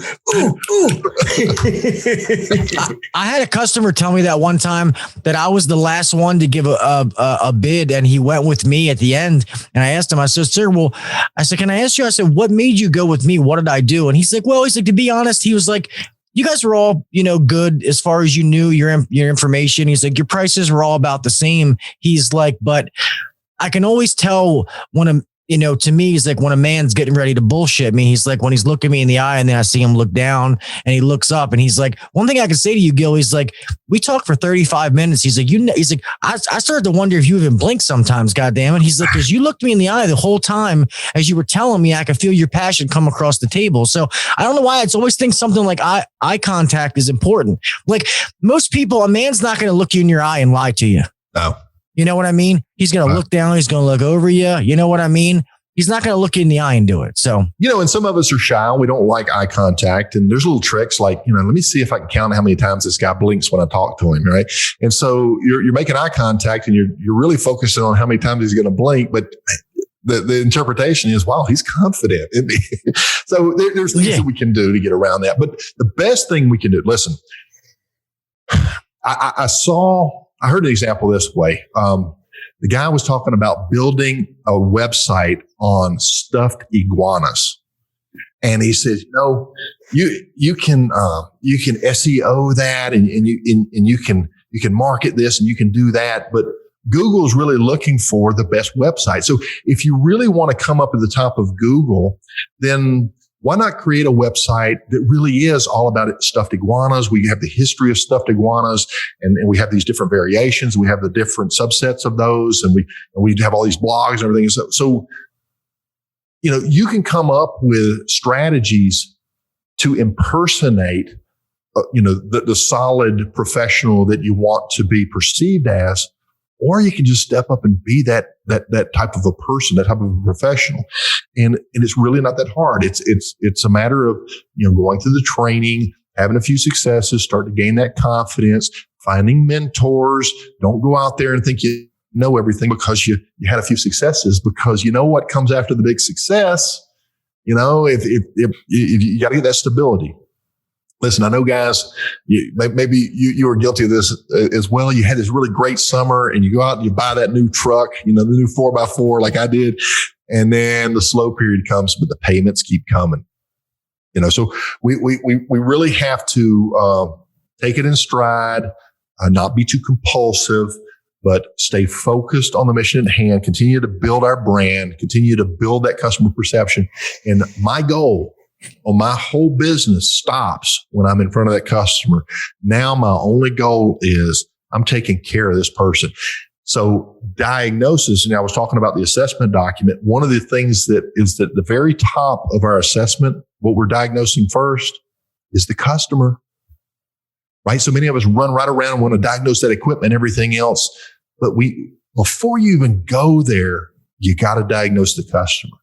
I had a customer tell me that one time that I was the last one to give a bid, and he went with me at the end. And I asked him, I said, "Sir, can I ask you?" I said, "What made you go with me? What did I do?" And he's like, to be honest, he was like, you guys were all, good as far as you knew your information. He's like, your prices were all about the same. He's like, but I can always tell when to me, he's like, when a man's getting ready to bullshit me, he's like, when he's looking me in the eye and then I see him look down and he looks up and he's like, one thing I can say to you, Gil, he's like, we talked for 35 minutes. He's like, I started to wonder if you even blink sometimes, goddammit. He's like, cause you looked me in the eye the whole time as you were telling me, I could feel your passion come across the table. So I don't know why it's always think something like eye contact is important. Like most people, a man's not going to look you in your eye and lie to you. No. You know what I mean? He's going to look down. He's going to look over you. You know what I mean? He's not going to look you in the eye and do it. So, and some of us are shy. We don't like eye contact. And there's little tricks like, let me see if I can count how many times this guy blinks when I talk to him. Right. And so you're making eye contact and you're really focusing on how many times he's going to blink. But the interpretation is, wow, he's confident. So there's things that we can do to get around that. But the best thing we can do, listen, I heard an example this way. The guy was talking about building a website on stuffed iguanas. And he says, you can SEO that and you can market this and you can do that. But Google's really looking for the best website. So if you really want to come up at the top of Google, then why not create a website that really is all about stuffed iguanas? We have the history of stuffed iguanas and we have these different variations. We have the different subsets of those and we have all these blogs and everything. So, you can come up with strategies to impersonate, the solid professional that you want to be perceived as, or you can just step up and be that type of a person, that type of a professional. And it's really not that hard. It's a matter of, going through the training, having a few successes, start to gain that confidence, finding mentors. Don't go out there and think you know everything because you had a few successes, because you know what comes after the big success. If you got to get that stability. Listen, I know guys, maybe you were guilty of this as well. You had this really great summer and you go out and you buy that new truck, the new 4x4 like I did. And then the slow period comes, but the payments keep coming. So we really have to take it in stride, not be too compulsive, but stay focused on the mission at hand, continue to build our brand, continue to build that customer perception. And my goal on my whole business stops when I'm in front of that customer. Now my only goal is I'm taking care of this person. So diagnosis, and I was talking about the assessment document. One of the things that is at the very top of our assessment, what we're diagnosing first is the customer. right? So many of us run right around and want to diagnose that equipment and everything else. But before you even go there, you got to diagnose the customer.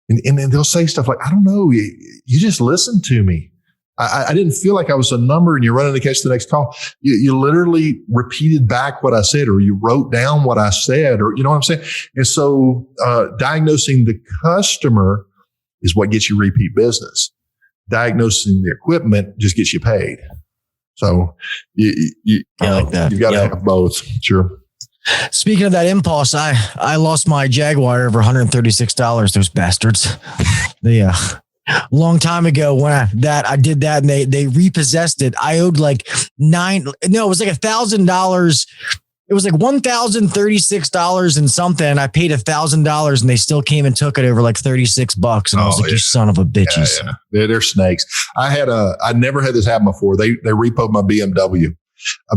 And then they'll say stuff like, I don't know, you just listen to me. I didn't feel like I was a number and you're running to catch the next call. You literally repeated back what I said, or you wrote down what I said, or you know what I'm saying? And so diagnosing the customer is what gets you repeat business. Diagnosing the equipment just gets you paid. So I like that. You've got to have both. Sure. Speaking of that impulse, I lost my Jaguar over $136. Those bastards. A long time ago when I did that and they repossessed it. I owed like it was like $1,000. It was like $1,036 and something. And I paid $1,000 and they still came and took it over like $36. And I was like, you son of a bitches. Yeah. They're snakes. I never had this happen before. They repoed my BMW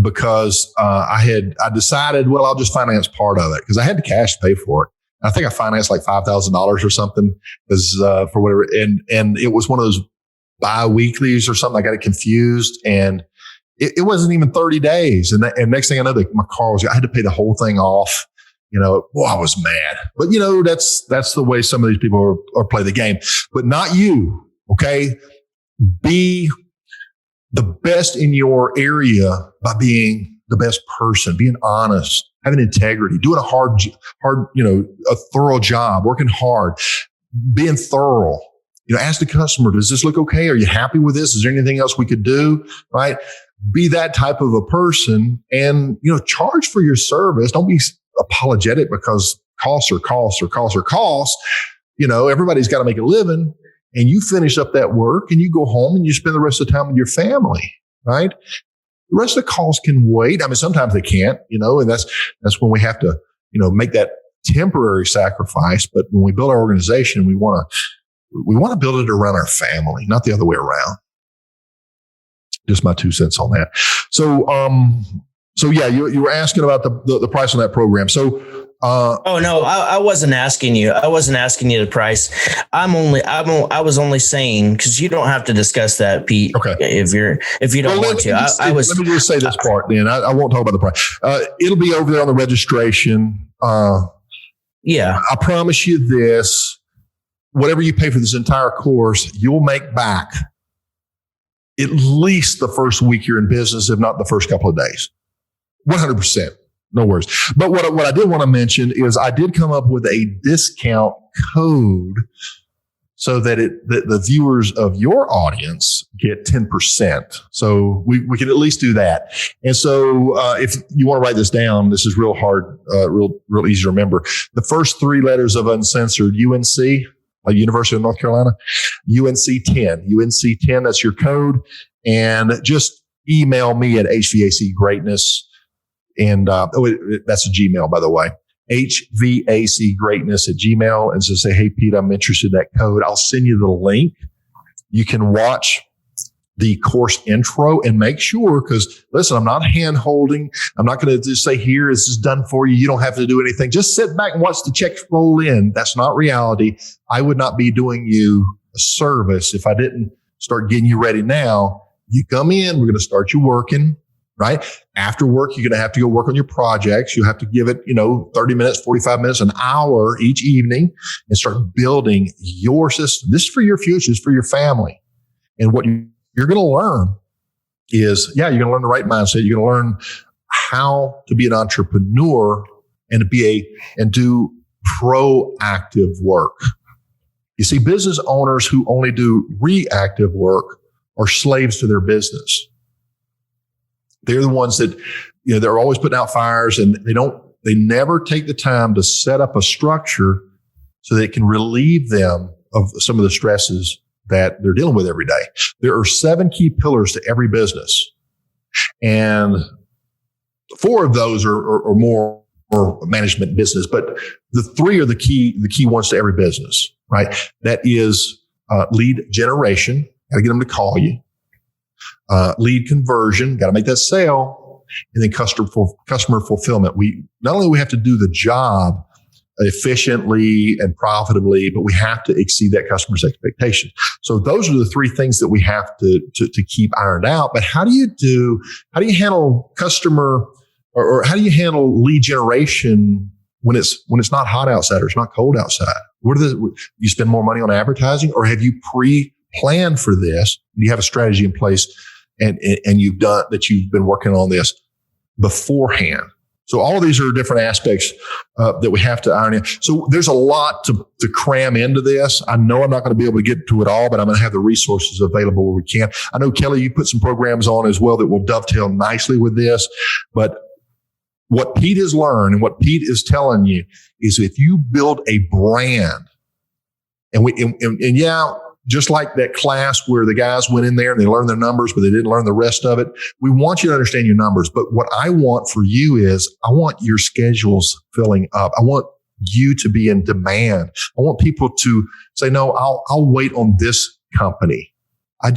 because I decided, well, I'll just finance part of it because I had the cash to pay for it. I think I financed like $5,000 or something for whatever. And it was one of those bi-weeklies or something. I got it confused and it wasn't even 30 days. And next thing I know, my car I had to pay the whole thing off. I was mad, but that's the way some of these people are play the game, but not you. Okay. Be the best in your area by being the best person, being honest, having integrity, doing a hard, a thorough job, working hard, being thorough. Ask the customer, does this look okay? Are you happy with this? Is there anything else we could do? Right? Be that type of a person and, charge for your service. Don't be apologetic because costs are costs. Everybody's got to make a living and you finish up that work and you go home and you spend the rest of the time with your family. Right? The rest of the calls can wait. I mean, sometimes they can't, and that's when we have to, make that temporary sacrifice. But when we build our organization, we want to build it around our family, not the other way around. Just my 2 cents on that. So yeah, you were asking about the price on that program. So, oh no, I wasn't asking you. I wasn't asking you the price. I was only saying, because you don't have to discuss that, Pete. Okay. If you don't want to, let me just say this part. Then I won't talk about the price. It'll be over there on the registration. Yeah. I promise you this: whatever you pay for this entire course, you'll make back at least the first week you're in business, if not the first couple of days. 100%. No worries. But what I did want to mention is I did come up with a discount code so that the viewers of your audience get 10%. So we can at least do that. And so if you want to write this down, this is real hard, real easy to remember. The first 3 letters of Uncensored, UNC, University of North Carolina, UNC 10, that's your code. And just email me at HVAC Greatness. And that's a Gmail, by the way, HVACgreatness@gmail. And so say, hey, Pete, I'm interested in that code. I'll send you the link. You can watch the course intro and make sure, because listen, I'm not hand holding. I'm not going to just say, here, this is done for you. You don't have to do anything. Just sit back and watch the checks roll in. That's not reality. I would not be doing you a service if I didn't start getting you ready now. You come in, we're going to start you working. Right? After work, you're going to have to go work on your projects. You'll have to give it, 30 minutes, 45 minutes, an hour each evening and start building your system. This is for your future. It's for your family. And what you're going to learn is, you're going to learn the right mindset. You're going to learn how to be an entrepreneur and do proactive work. You see, business owners who only do reactive work are slaves to their business. They're the ones that, they're always putting out fires and they never take the time to set up a structure so they can relieve them of some of the stresses that they're dealing with every day. There are 7 key pillars to every business. And 4 of those are more management business, but the 3 are the key ones to every business, right? That is, lead generation. Got to get them to call you. Lead conversion, got to make that sale, and then customer fulfillment. We have to do the job efficiently and profitably, but we have to exceed that customer's expectation. So those are the three things that we have to keep ironed out. But how do you handle customer or how do you handle lead generation when it's not hot outside or it's not cold outside? You spend more money on advertising, or have you pre-planned for this? Do you have a strategy in place and you've been working on this beforehand? So all of these are different aspects that we have to iron in. So there's a lot to cram into this. I know I'm not going to be able to get to it all, but I'm going to have the resources available where we can. I know, Kelly, you put some programs on as well that will dovetail nicely with this. But what Pete has learned and what Pete is telling you is if you build a brand, and just like that class where the guys went in there and they learned their numbers, but they didn't learn the rest of it. We want you to understand your numbers. But what I want for you is I want your schedules filling up. I want you to be in demand. I want people to say, no, I'll wait on this company. I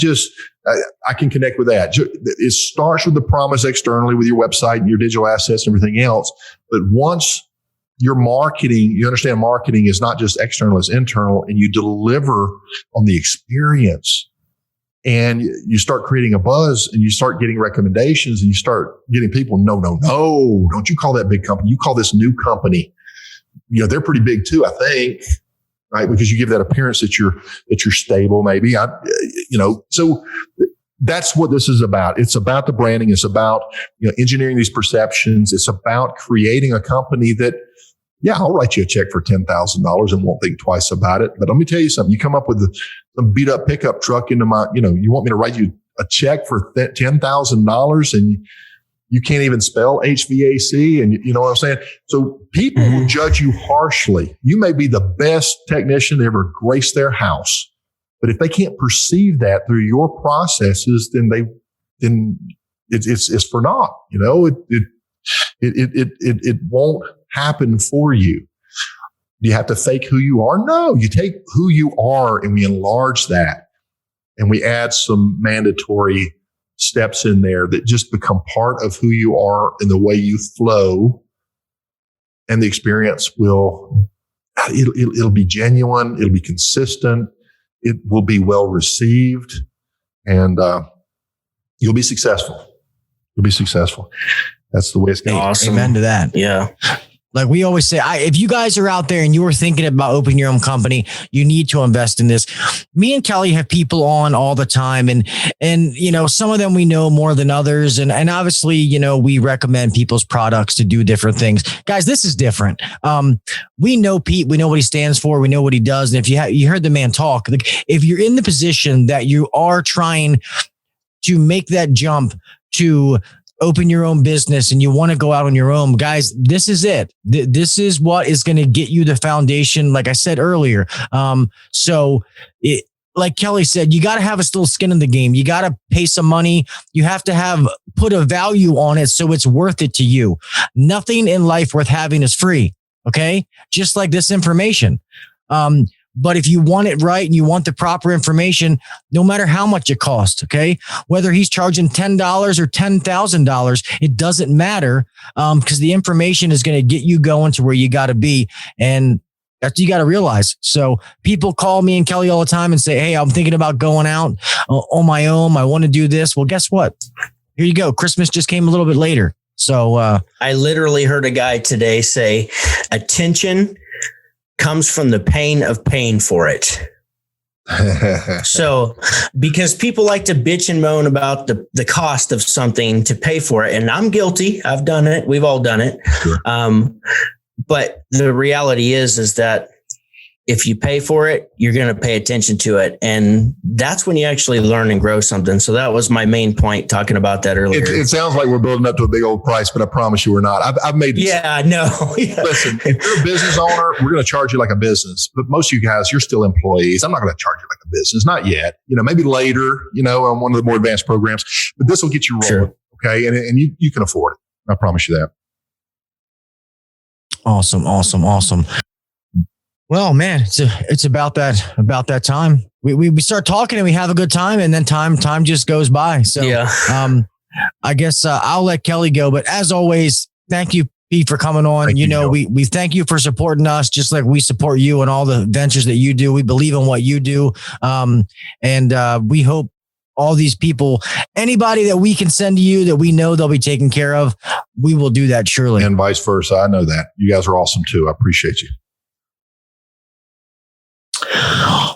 can connect with that. It starts with the promise externally with your website and your digital assets and everything else. But once your marketing, you understand marketing is not just external, it's internal, and you deliver on the experience and you start creating a buzz and you start getting recommendations and you start getting people, no, don't you call that big company. You call this new company. They're pretty big too, I think, right? Because you give that appearance that you're stable, maybe. So that's what this is about. It's about the branding. It's about, engineering these perceptions. It's about creating a company that, I'll write you a check for $10,000 and won't think twice about it. But let me tell you something. You come up with some beat up pickup truck into my, you want me to write you a check for $10,000 and you can't even spell HVAC. And you know what I'm saying? So people will judge you harshly. You may be the best technician to ever grace their house. But if they can't perceive that through your processes, then it's for naught. It won't happen for you. Do you have to fake who you are? No, you take who you are and we enlarge that and we add some mandatory steps in there that just become part of who you are and the way you flow, and the experience it'll be genuine. It'll be consistent. It will be well received, and you'll be successful. You'll be successful. That's the way it's going. Awesome. Amen to that. Yeah. Like we always say, if you guys are out there and you are thinking about opening your own company, you need to invest in this. Me and Kelly have people on all the time, and some of them we know more than others, and obviously we recommend people's products to do different things. Guys, this is different. We know Pete, we know what he stands for, we know what he does, and if you heard the man talk, like if you're in the position that you are trying to make that jump to open your own business and you want to go out on your own, guys, this is it. This is what is going to get you the foundation. Like I said earlier. Like Kelly said, you got to have a little skin in the game. You got to pay some money. You have to put a value on it so it's worth it to you. Nothing in life worth having is free. Okay. Just like this information. But if you want it right and you want the proper information, no matter how much it costs, okay, whether he's charging $10 or $10,000, it doesn't matter, because the information is going to get you going to where you got to be. And that's what you got to realize. So people call me and Kelly all the time and say, hey, I'm thinking about going out on my own. I want to do this. Well, guess what? Here you go. Christmas just came a little bit later. So I literally heard a guy today say attention comes from the pain of paying for it. So, because people like to bitch and moan about the cost of something to pay for it. And I'm guilty. I've done it. We've all done it. Sure. But the reality is that if you pay for it, you're going to pay attention to it. And that's when you actually learn and grow something. So that was my main point talking about that earlier. It sounds like we're building up to a big old price, but I promise you we're not. I've made this. Yeah, no. Yeah. Listen, if you're a business owner, we're going to charge you like a business. But most of you guys, you're still employees. I'm not going to charge you like a business. Not yet. Maybe later, on one of the more advanced programs. But this will get you rolling. Sure. Okay. And you can afford it. I promise you that. Awesome. Well, man, it's about that time. We start talking and we have a good time, and then time just goes by. So, yeah. I guess I'll let Kelly go. But as always, thank you, Pete, for coming on. Thank you, Joe. We thank you for supporting us, just like we support you and all the ventures that you do. We believe in what you do. And we hope all these people, anybody that we can send to you that we know they'll be taken care of, we will do that surely. And vice versa. I know that. You guys are awesome too. I appreciate you.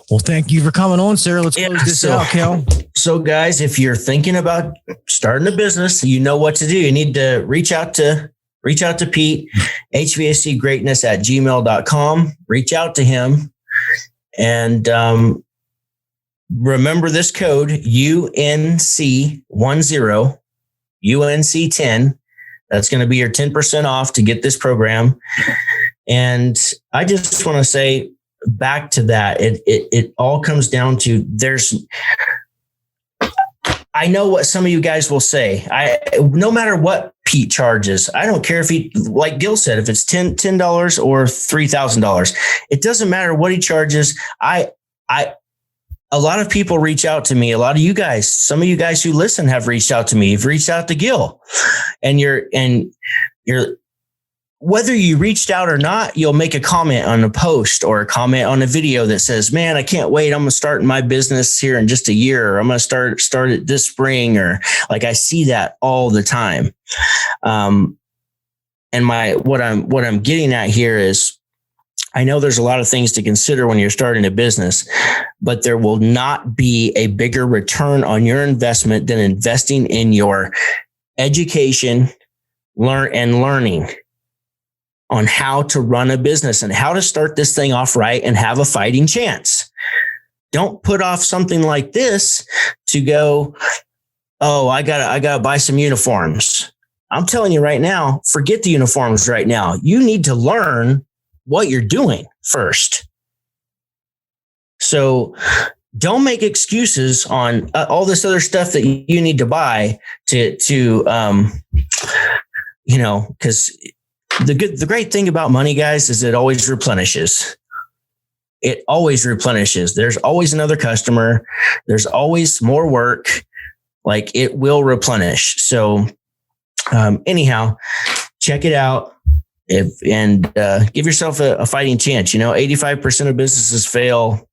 Well, thank you for coming on, sir. Let's close this out, Kel. So guys, if you're thinking about starting a business, you know what to do. You need to reach out to Pete, hvacgreatness@gmail.com. Reach out to him and remember this code UNC10, UNC10. That's going to be your 10% off to get this program. And I just want to say back to that, it all comes down to I know what some of you guys will say. No matter what Pete charges, I don't care if he, like Gil said, if it's $10 or $3,000, it doesn't matter what he charges. A lot of people reach out to me. A lot of you guys, some of you guys who listen have reached out to me. You've reached out to Gil, and you're whether you reached out or not, you'll make a comment on a post or a comment on a video that says, man, I can't wait. I'm going to start my business here in just a year. Or I'm going to start it this spring. Or like, I see that all the time. And what I'm getting at here is, I know there's a lot of things to consider when you're starting a business, but there will not be a bigger return on your investment than investing in your education, learning on how to run a business and how to start this thing off right and have a fighting chance. Don't put off something like this to go, oh, I gotta buy some uniforms. I'm telling you right now, forget the uniforms right now. You need to learn what you're doing first. So don't make excuses on all this other stuff that you need to buy because the great thing about money, guys, is it always replenishes. It always replenishes. There's always another customer. There's always more work. Like, it will replenish. So anyhow, check it out and give yourself a fighting chance. 85% of businesses fail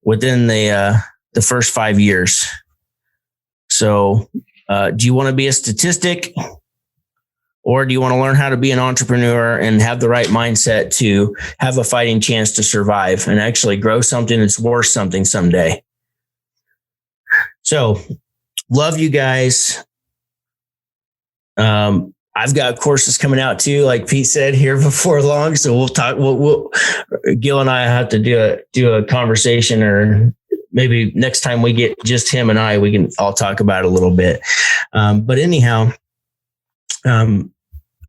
within the first 5 years. So do you want to be a statistic? Or do you want to learn how to be an entrepreneur and have the right mindset to have a fighting chance to survive and actually grow something that's worth something someday? So, love you guys. I've got courses coming out too, like Pete said, here before long. So we'll talk. Gil and I have to do a conversation, or maybe next time we get just him and I, we can all talk about it a little bit. But anyhow.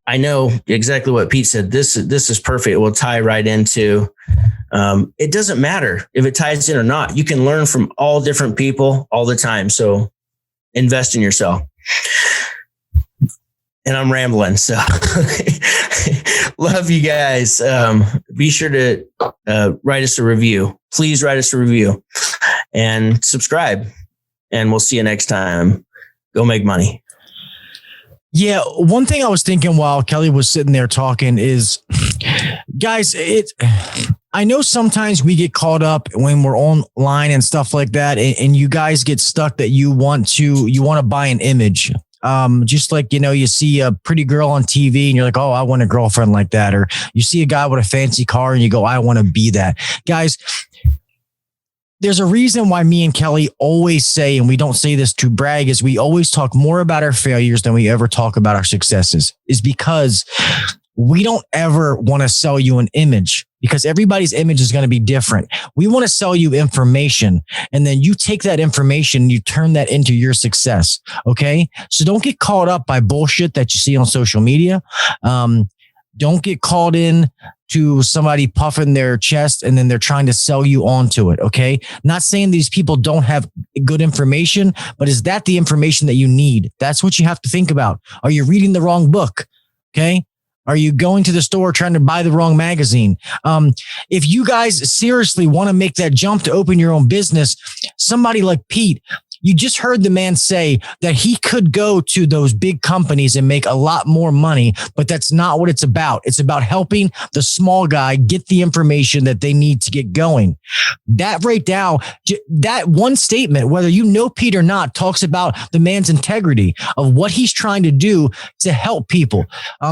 I know exactly what Pete said. This is perfect. It will tie right into, it doesn't matter if it ties in or not. You can learn from all different people all the time. So invest in yourself. And I'm rambling. So love you guys. Be sure to write us a review. Please write us a review and subscribe. And we'll see you next time. Go make money. Yeah, one thing I was thinking while Kelly was sitting there talking is, guys, I know sometimes we get caught up when we're online and stuff like that, and you guys get stuck that you want to buy an image. Just like, you see a pretty girl on TV and you're like, oh, I want a girlfriend like that. Or you see a guy with a fancy car and you go, I want to be that. Guys, there's a reason why me and Kelly always say, and we don't say this to brag, is we always talk more about our failures than we ever talk about our successes, is because we don't ever want to sell you an image, because everybody's image is going to be different. We want to sell you information, and then you take that information and you turn that into your success. Okay. So don't get caught up by bullshit that you see on social media. Don't get caught in to somebody puffing their chest and then they're trying to sell you onto it. Okay. Not saying these people don't have good information, but is that the information that you need? That's what you have to think about. Are you reading the wrong book? Okay. Are you going to the store trying to buy the wrong magazine? If you guys seriously want to make that jump to open your own business, somebody like Pete, You just heard the man say that he could go to those big companies and make a lot more money, but that's not what it's about. It's about helping the small guy get the information that they need to get going. That right now, that one statement, whether you know Pete or not, talks about the man's integrity of what he's trying to do to help people.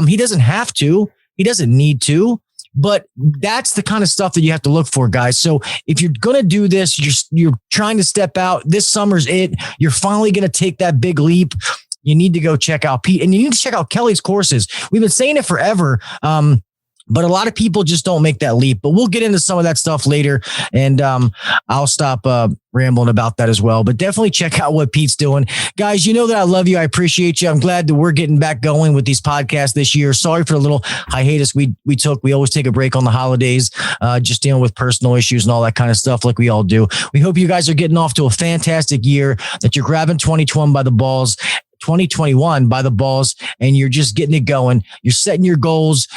He doesn't have to, he doesn't need to, but that's the kind of stuff that you have to look for, guys. So if you're going to do this, you're trying to step out, this summer's it. You're finally going to take that big leap. You need to go check out Pete, and you need to check out Kelly's courses. We've been saying it forever. But a lot of people just don't make that leap. But we'll get into some of that stuff later, and I'll stop rambling about that as well. But definitely check out what Pete's doing. Guys, you know that I love you. I appreciate you. I'm glad that we're getting back going with these podcasts this year. Sorry for the little hiatus we took. We always take a break on the holidays, just dealing with personal issues and all that kind of stuff like we all do. We hope you guys are getting off to a fantastic year, that you're grabbing 2021 by the balls, and you're just getting it going. You're setting your goals.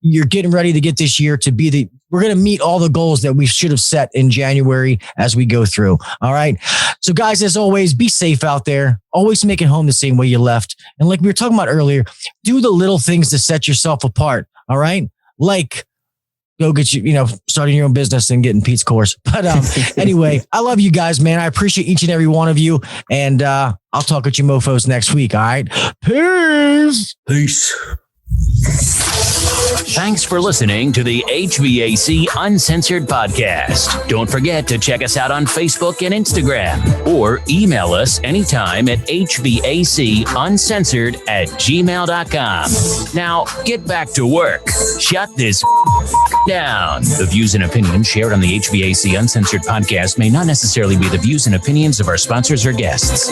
You're getting ready to get this year to be we're going to meet all the goals that we should have set in January as we go through. All right. So guys, as always, be safe out there. Always make it home the same way you left. And like we were talking about earlier, do the little things to set yourself apart. All right. Like go get starting your own business and getting Pete's course. But anyway, I love you guys, man. I appreciate each and every one of you. And I'll talk with you mofos next week. All right. Peace. Thanks for listening to the HVAC Uncensored podcast. Don't forget to check us out on Facebook and Instagram, or email us anytime at hvacuncensored@gmail.com. Now, get back to work. Shut this down. The views and opinions shared on the HVAC Uncensored podcast may not necessarily be the views and opinions of our sponsors or guests.